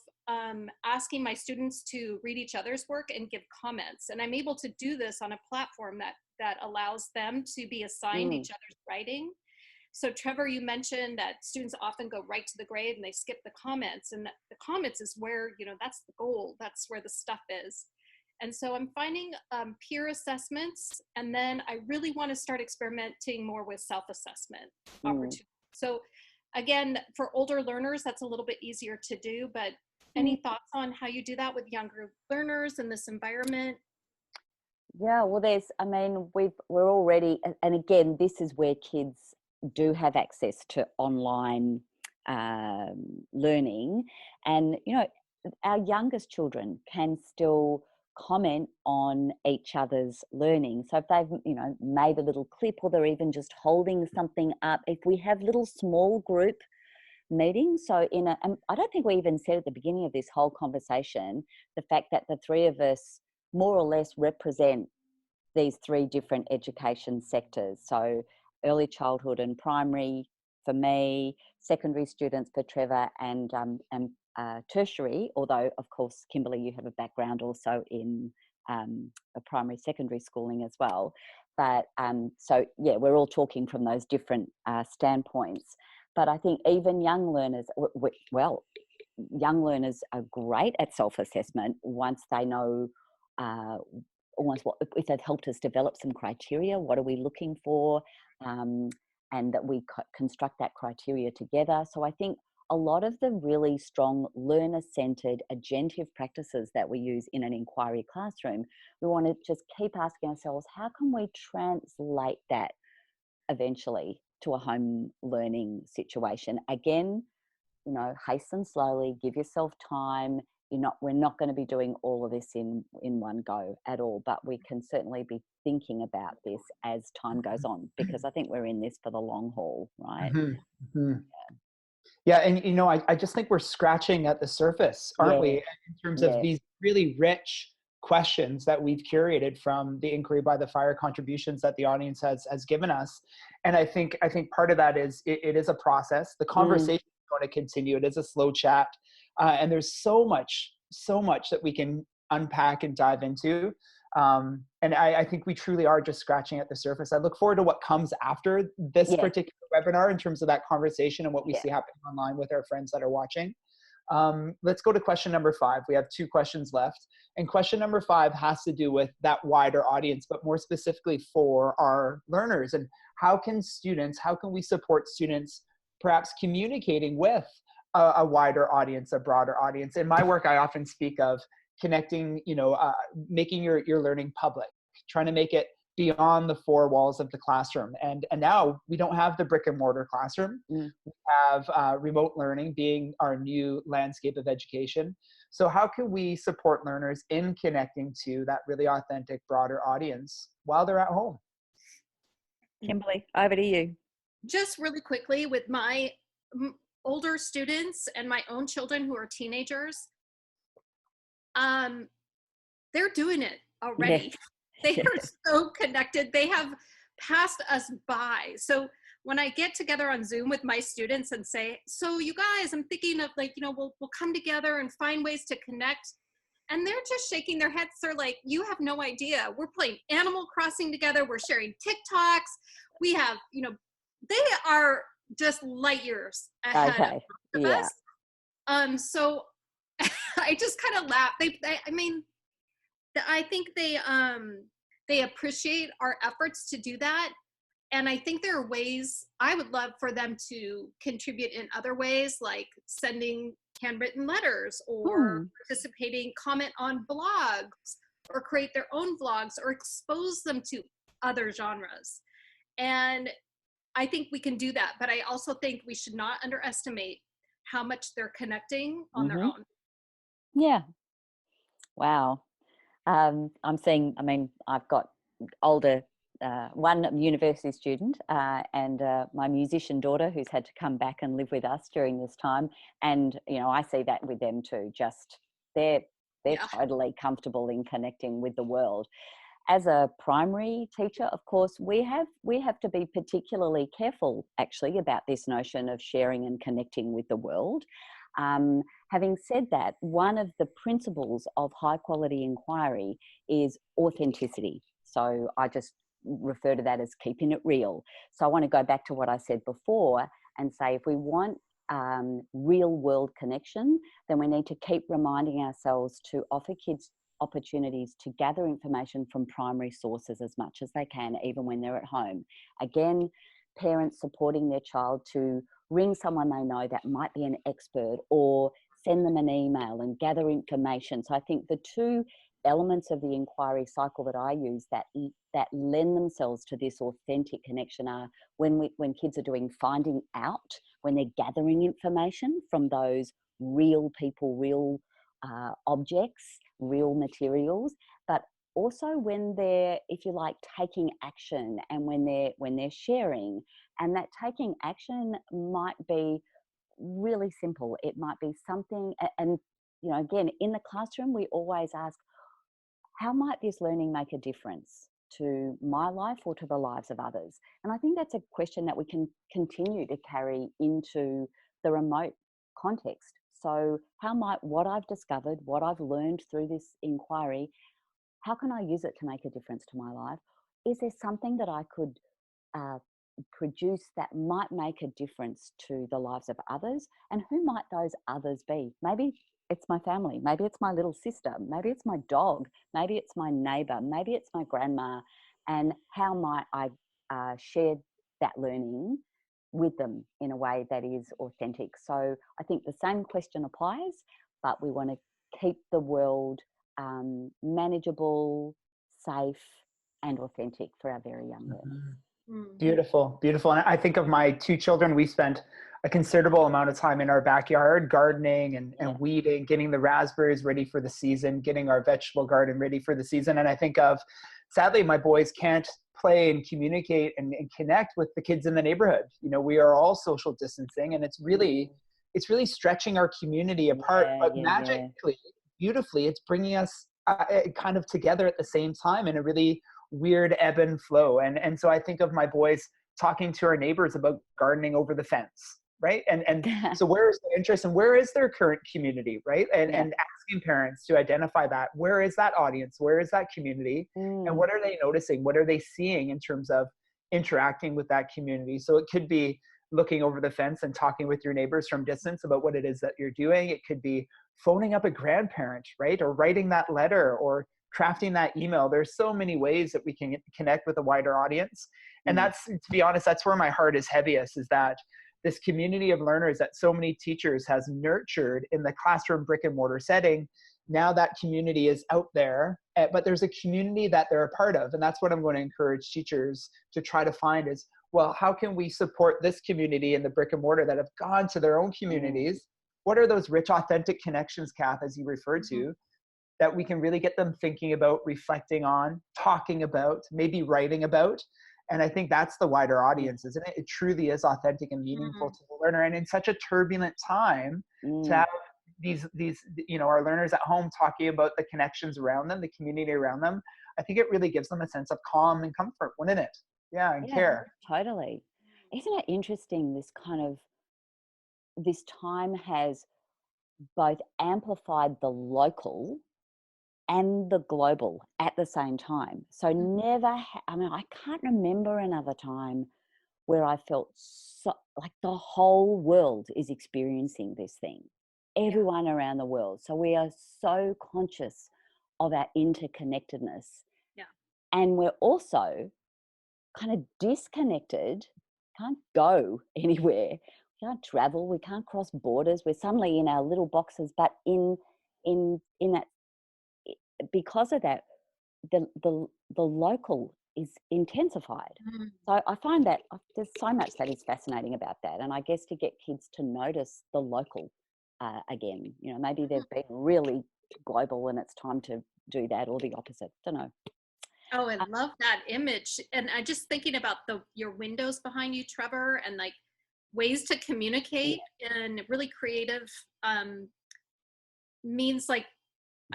Speaker 3: asking my students to read each other's work and give comments. And I'm able to do this on a platform that allows them to be assigned each other's writing. So Trevor, you mentioned that students often go right to the grade and they skip the comments. And the comments is where, that's the goal. That's where the stuff is. And so I'm finding peer assessments. And then I really want to start experimenting more with self-assessment opportunities. So again, for older learners, that's a little bit easier to do, but any thoughts on how you do that with younger learners in this environment?
Speaker 2: Yeah, well, we're already, and again, this is where kids do have access to online learning. And, our youngest children can still comment on each other's learning. So if they've, made a little clip, or they're even just holding something up, if we have little small group meetings. So and I don't think we even said at the beginning of this whole conversation, the fact that the three of us more or less represent these three different education sectors. So early childhood and primary for me, secondary students for Trevor, and tertiary, although of course, Kimberly, you have a background also in a primary secondary schooling as well. But so yeah, we're all talking from those different standpoints. But I think even young learners, young learners are great at self-assessment once they know almost what, if they've helped us develop some criteria, what are we looking for, and that we construct that criteria together. So I think a lot of the really strong learner-centered agentive practices that we use in an inquiry classroom, we want to just keep asking ourselves, how can we translate that eventually to a home learning situation? Again, hasten slowly, give yourself time. We're not going to be doing all of this in one go at all, but we can certainly be thinking about this as time goes on, because I think we're in this for the long haul, right?
Speaker 1: Mm-hmm. Mm-hmm. Yeah, and I just think we're scratching at the surface, aren't we, in terms of these really rich questions that we've curated from the Inquiry by the Fire contributions that the audience has given us. And I think part of that is it is a process. The conversation is going to continue. It is a slow chat, and there's so much that we can unpack and dive into. And I think we truly are just scratching at the surface. I look forward to what comes after this particular webinar in terms of that conversation and what we see happening online with our friends that are watching. Let's go to question number 5. We have 2 questions left. And question number 5 has to do with that wider audience, but more specifically for our learners. And how can we support students perhaps communicating with a wider audience, a broader audience? In my work, I often speak of connecting, making your learning public, trying to make it beyond the 4 walls of the classroom. And now we don't have the brick and mortar classroom. We have remote learning being our new landscape of education. So how can we support learners in connecting to that really authentic, broader audience while they're at home?
Speaker 2: Kimberly, over to you.
Speaker 3: Just really quickly, with my older students and my own children who are teenagers, they're doing it already. They are so connected. They have passed us by. So when I get together on Zoom with my students and say, so you guys, I'm thinking of we'll come together and find ways to connect. And they're just shaking their heads. They're like, you have no idea. We're playing Animal Crossing together. We're sharing TikToks. We have, they are just light years ahead of us. So I just kind of laugh. I think they appreciate our efforts to do that. And I think there are ways I would love for them to contribute in other ways, like sending handwritten letters or participating, comment on blogs, or create their own vlogs, or expose them to other genres. And I think we can do that. But I also think we should not underestimate how much they're connecting on their own.
Speaker 2: Yeah. Wow. I'm seeing, I've got older, one university student and my musician daughter who's had to come back and live with us during this time. And, I see that with them too. Just they're totally comfortable in connecting with the world. As a primary teacher, of course, we have to be particularly careful actually about this notion of sharing and connecting with the world. Having said that, one of the principles of high quality inquiry is authenticity. So I just refer to that as keeping it real. So I want to go back to what I said before and say, if we want real world connection, then we need to keep reminding ourselves to offer kids opportunities to gather information from primary sources as much as they can, even when they're at home. Again, parents supporting their child to ring someone they know that might be an expert, or send them an email and gather information. So I think the 2 elements of the inquiry cycle that I use that lend themselves to this authentic connection are when kids are doing finding out, when they're gathering information from those real people, real objects, real materials, but also when they're, if you like, taking action, and when they're sharing. And that taking action might be really simple. It might be something, and again, in the classroom, we always ask, how might this learning make a difference to my life or to the lives of others? And I think that's a question that we can continue to carry into the remote context. So how might what I've discovered, what I've learned through this inquiry, how can I use it to make a difference to my life? Is there something that I could produce that might make a difference to the lives of others? And who might those others be? Maybe it's my family, maybe it's my little sister, maybe it's my dog, maybe it's my neighbor, maybe it's my grandma. And how might I share that learning with them in a way that is authentic? So I think the same question applies, but we want to keep the world manageable, safe, and authentic for our very young learners.
Speaker 1: Beautiful, beautiful. And I think of my two children. We spent a considerable amount of time in our backyard gardening and weeding, getting the raspberries ready for the season, getting our vegetable garden ready for the season. And I think of, sadly, my boys can't play and communicate and connect with the kids in the neighborhood. We are all social distancing, and it's really stretching our community apart, but magically, beautifully, it's bringing us kind of together at the same time in a really weird ebb and flow. And so I think of my boys talking to our neighbors about gardening over the fence, right? And so where is their interest and where is their current community, right? And asking parents to identify that. Where is that audience? Where is that community? And what are they noticing? What are they seeing in terms of interacting with that community? So it could be looking over the fence and talking with your neighbors from distance about what it is that you're doing. It could be phoning up a grandparent, right? Or writing that letter, or crafting that email. There's so many ways that we can connect with a wider audience. And that's, to be honest, that's where my heart is heaviest, is that this community of learners that so many teachers has nurtured in the classroom brick and mortar setting, now that community is out there, but there's a community that they're a part of. And that's what I'm going to encourage teachers to try to find is, well, how can we support this community in the brick and mortar that have gone to their own communities? What are those rich, authentic connections, Kath, as you referred to, that we can really get them thinking about, reflecting on, talking about, maybe writing about? And I think that's the wider audience, isn't it? It truly is authentic and meaningful to the learner. And in such a turbulent time, to have these our learners at home talking about the connections around them, the community around them, I think it really gives them a sense of calm and comfort, wouldn't it? Yeah, and care.
Speaker 2: Totally. Isn't it interesting, this time has both amplified the local and the global at the same time. So I can't remember another time where I felt so like the whole world is experiencing this thing, everyone around the world. So we are so conscious of our interconnectedness.
Speaker 3: Yeah.
Speaker 2: And we're also kind of disconnected, can't go anywhere. We can't travel, we can't cross borders. We're suddenly in our little boxes, but in that, because of that, the local is intensified. So I find that there's so much that is fascinating about that. And I guess to get kids to notice the local again, maybe they've been really global and it's time to do that, or the opposite. Don't know.
Speaker 3: Oh, I love that image. And I just thinking about your windows behind you, Trevor, and like ways to communicate in really creative means. Like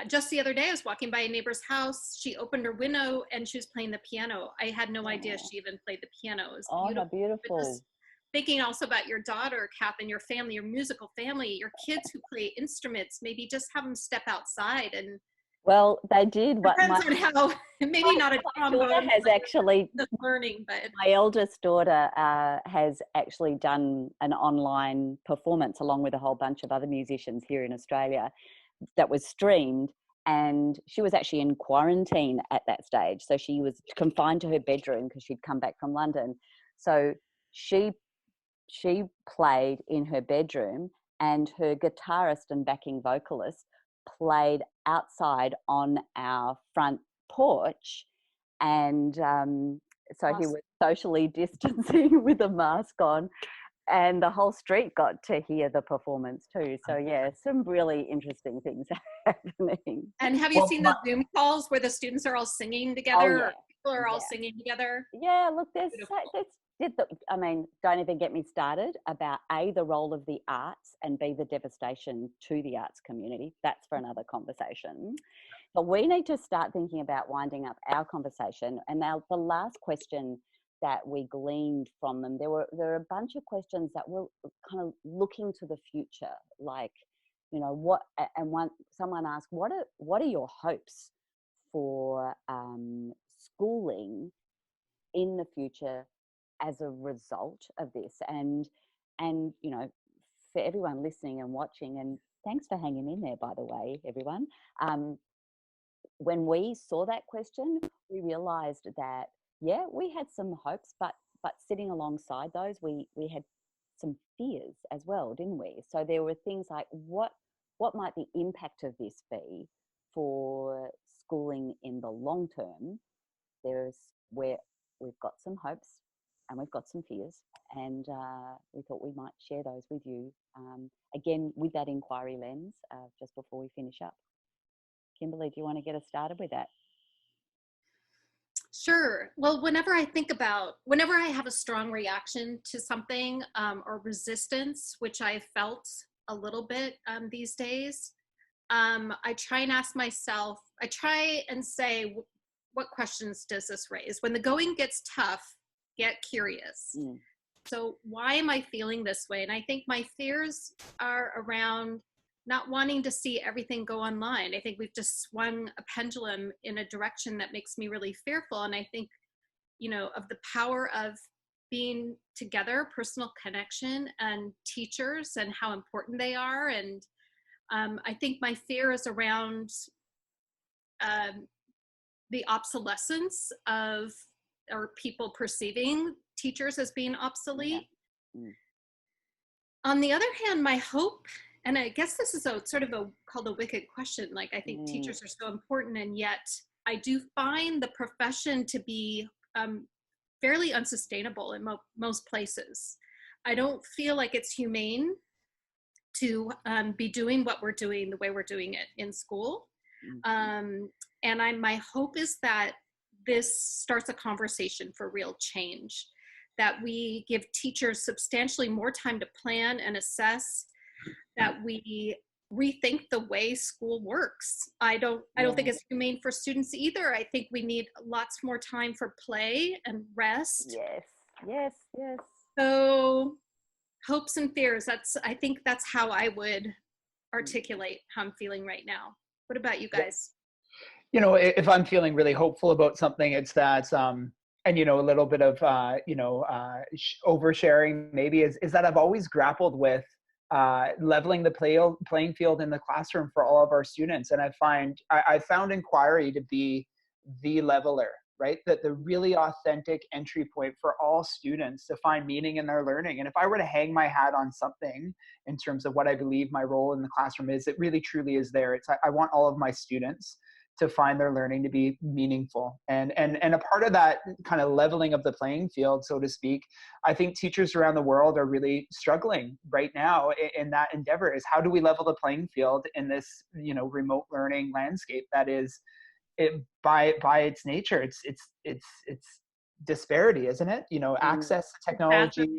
Speaker 3: just the other day, I was walking by a neighbor's house. She opened her window and she was playing the piano. I had no idea she even played the piano. It was beautiful.
Speaker 2: How beautiful.
Speaker 3: Just thinking also about your daughter, Kath, and your family, your musical family, your kids who play instruments, maybe just have them step outside and.
Speaker 2: Well, they did.
Speaker 3: Depends on how, maybe not a trombone
Speaker 2: has actually
Speaker 3: the learning, but
Speaker 2: my eldest daughter has actually done an online performance along with a whole bunch of other musicians here in Australia that was streamed, and she was actually in quarantine at that stage. So she was confined to her bedroom because she'd come back from London. So she played in her bedroom, and her guitarist and backing vocalist played outside on our front porch, and so he was socially distancing with a mask on, and the whole street got to hear the performance too. So yeah, some really interesting things happening.
Speaker 3: And have you seen the Zoom calls where the students are all singing together?
Speaker 2: Oh, yeah.
Speaker 3: Or people are all singing together?
Speaker 2: Yeah, look, I mean, don't even get me started about A, the role of the arts, and B, the devastation to the arts community. That's for another conversation. But we need to start thinking about winding up our conversation. And now the last question that we gleaned from them, there were a bunch of questions that were kind of looking to the future, like, you know, someone asked, what are your hopes for schooling in the future as a result of this? And you know, for everyone listening and watching, and thanks for hanging in there, by the way, everyone. When we saw that question, we realized that, yeah, we had some hopes, but sitting alongside those, we had some fears as well, didn't we? So there were things like, what might the impact of this be for schooling in the long term? There's where we've got some hopes and we've got some fears, and we thought we might share those with you, again, with that inquiry lens, just before we finish up. Kimberly, do you want to get us started with that?
Speaker 3: Sure. Well, whenever I have a strong reaction to something, or resistance, which I felt a little bit these days, I try and say, what questions does this raise? When the going gets tough, get curious. So why am I feeling this way? And I think my fears are around not wanting to see everything go online. I think we've just swung a pendulum in a direction that makes me really fearful. And I think, you know, of the power of being together, personal connection, and teachers, and how important they are. And I think my fear is around the obsolescence of, or people perceiving teachers as being obsolete. On the other hand, my hope, and I guess this is called a wicked question. Like, I think teachers are so important, and yet I do find the profession to be fairly unsustainable in most places. I don't feel like it's humane to be doing what we're doing the way we're doing it in school. And my hope is that this starts a conversation for real change, that we give teachers substantially more time to plan and assess, that we rethink the way school works. I don't think it's humane for students either. I think we need lots more time for play and rest.
Speaker 2: Yes.
Speaker 3: So hopes and fears, I think that's how I would articulate how I'm feeling right now. What about you guys?
Speaker 1: You know, if I'm feeling really hopeful about something, it's that, and, you know, a little bit of, oversharing maybe is that I've always grappled with leveling the playing field in the classroom for all of our students. And I found inquiry to be the leveler, right? That the really authentic entry point for all students to find meaning in their learning. And if I were to hang my hat on something in terms of what I believe my role in the classroom is, it really truly is there. I want all of my students to find their learning to be meaningful. And a part of that kind of leveling of the playing field, so to speak, I think teachers around the world are really struggling right now in that endeavor, is how do we level the playing field in this, you know, remote learning landscape that is, by its nature, it's disparity, isn't it? You know, access to technology,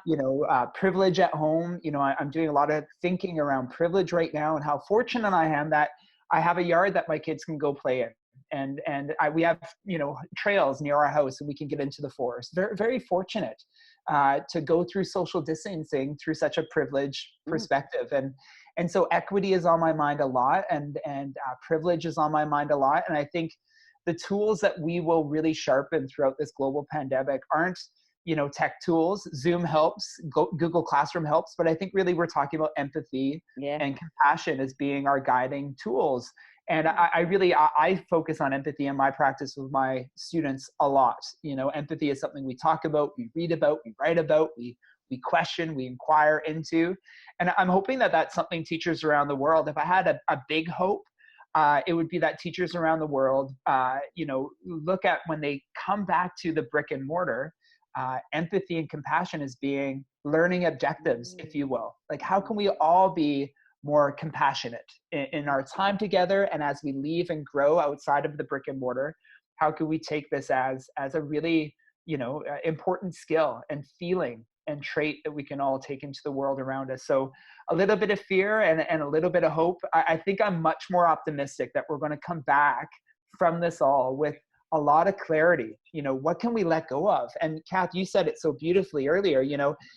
Speaker 1: you know, privilege at home. You know, I'm doing a lot of thinking around privilege right now, and how fortunate I am that I have a yard that my kids can go play in, and we have, you know, trails near our house, and we can get into the forest. Very, very fortunate to go through social distancing through such a privileged perspective, and so equity is on my mind a lot, and privilege is on my mind a lot, and I think the tools that we will really sharpen throughout this global pandemic aren't, you know, tech tools. Zoom helps, Google Classroom helps, but I think really we're talking about empathy and compassion as being our guiding tools. And I focus on empathy in my practice with my students a lot. You know, empathy is something we talk about, we read about, we write about, we question, we inquire into. And I'm hoping that that's something teachers around the world, if I had a big hope, it would be that teachers around the world, you know, look at when they come back to the brick and mortar, empathy and compassion as being learning objectives, if you will. Like, how can we all be more compassionate in our time together? And as we leave and grow outside of the brick and mortar, how can we take this as a really, important skill and feeling and trait that we can all take into the world around us? So a little bit of fear and a little bit of hope. I think I'm much more optimistic that we're going to come back from this all with a lot of clarity. What can we let go of? And Kath, you said it so beautifully earlier.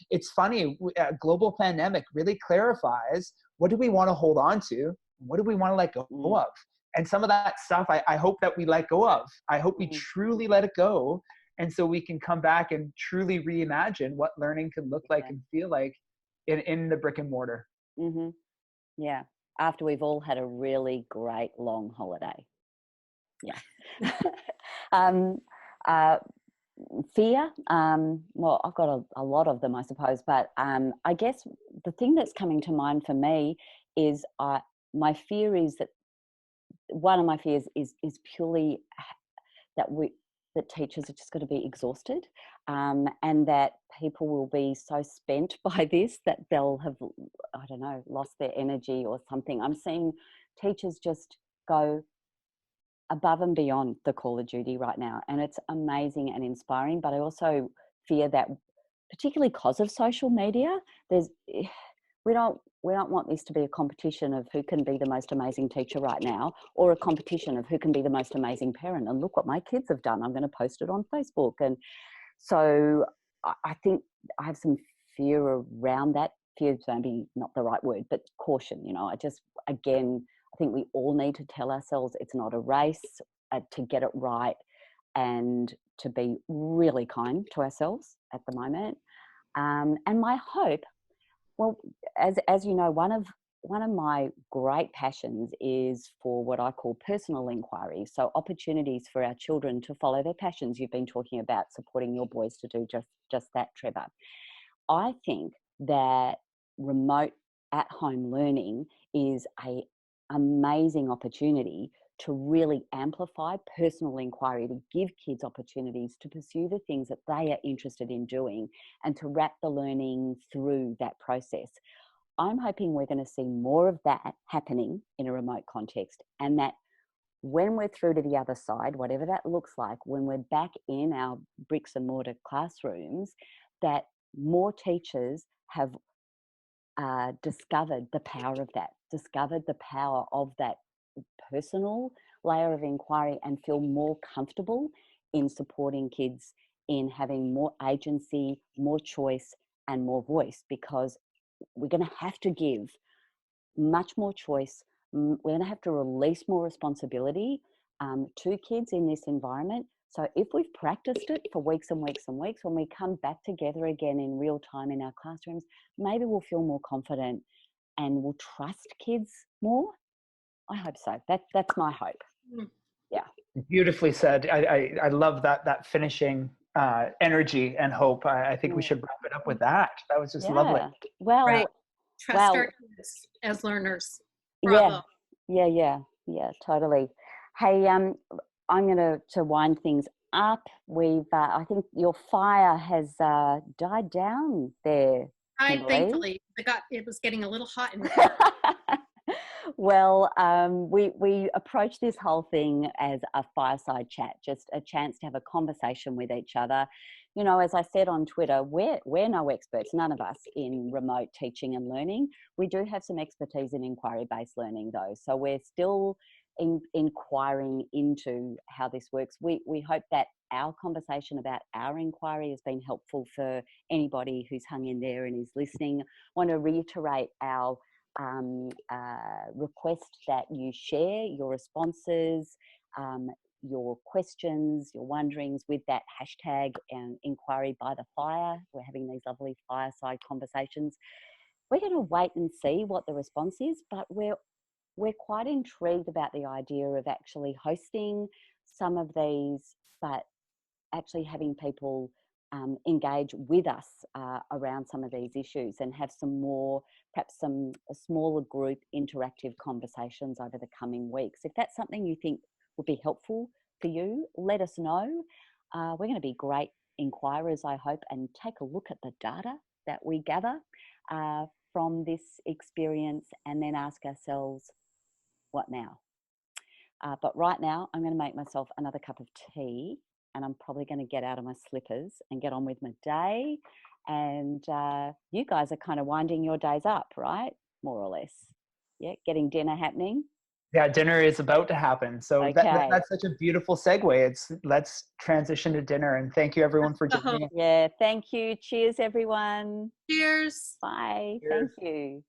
Speaker 1: It's funny, a global pandemic really clarifies, what do we want to hold on to? What do we want to let go of? And some of that stuff, I hope that we let go of. I hope we truly let it go. And so we can come back and truly reimagine what learning can look like and feel like in the brick and mortar.
Speaker 2: Mm-hmm. Yeah. After we've all had a really great long holiday. Yeah. Fear. Well, I've got a lot of them, I suppose, but I guess the thing that's coming to mind for me is my fear is that one of my fears is purely that teachers are just going to be exhausted, and that people will be so spent by this that they'll have, I don't know, lost their energy or something. I'm seeing teachers just go above and beyond the call of duty right now, and it's amazing and inspiring. But I also fear that, particularly because of social media, we don't want this to be a competition of who can be the most amazing teacher right now, or a competition of who can be the most amazing parent. And look what my kids have done, I'm going to post it on Facebook. And so I think I have some fear around that. Fear is maybe not the right word, but caution. I think we all need to tell ourselves it's not a race, to get it right and to be really kind to ourselves at the moment. And my hope, well, as you know, one of my great passions is for what I call personal inquiry. So opportunities for our children to follow their passions. You've been talking about supporting your boys to do just that, Trevor. I think that remote at-home learning is an amazing opportunity to really amplify personal inquiry, to give kids opportunities to pursue the things that they are interested in doing and to wrap the learning through that process. I'm hoping we're going to see more of that happening in a remote context, and that when we're through to the other side, whatever that looks like, when we're back in our bricks and mortar classrooms, that more teachers have discovered the power of that, discovered the power of that personal layer of inquiry, and feel more comfortable in supporting kids in having more agency, more choice, and more voice, because we're going to have to give much more choice. We're going to have to release more responsibility to kids in this environment. So if we've practiced it for weeks and weeks and weeks, when we come back together again in real time in our classrooms, maybe we'll feel more confident and we'll trust kids more. I hope so. That's my hope. Yeah.
Speaker 1: Beautifully said. I love that finishing energy and hope. I think we should wrap it up with that. That was just lovely.
Speaker 2: Well,
Speaker 3: right. Trust our kids as learners. Bravo.
Speaker 2: Yeah, totally. Hey, I'm going to wind things up. We've, I think your fire has died down there, Kimberly.
Speaker 3: Thankfully, it was getting a little hot in here.
Speaker 2: Well, we approach this whole thing as a fireside chat, just a chance to have a conversation with each other. As I said on Twitter, we're no experts, none of us, in remote teaching and learning. We do have some expertise in inquiry-based learning, though, so we're still inquiring into how this works. We hope that our conversation about our inquiry has been helpful for anybody who's hung in there and is listening. I want to reiterate our request that you share your responses, your questions, your wonderings with that hashtag inquiry by the fire. We're having these lovely fireside conversations. We're going to wait and see what the response is, but we're quite intrigued about the idea of actually hosting some of these, but actually having people engage with us around some of these issues and have some more, perhaps a smaller group interactive conversations over the coming weeks. If that's something you think would be helpful for you, let us know. We're going to be great inquirers, I hope, and take a look at the data that we gather from this experience, and then ask ourselves, what now? But right now, I'm going to make myself another cup of tea, and I'm probably going to get out of my slippers and get on with my day. And you guys are kind of winding your days up, right? More or less. Yeah, getting dinner happening.
Speaker 1: Yeah, dinner is about to happen. So
Speaker 2: Okay.
Speaker 1: that's such a beautiful segue. Let's transition to dinner, and thank you everyone for joining.
Speaker 2: Yeah, thank you. Cheers, everyone.
Speaker 3: Cheers.
Speaker 2: Bye.
Speaker 1: Cheers.
Speaker 2: Thank you.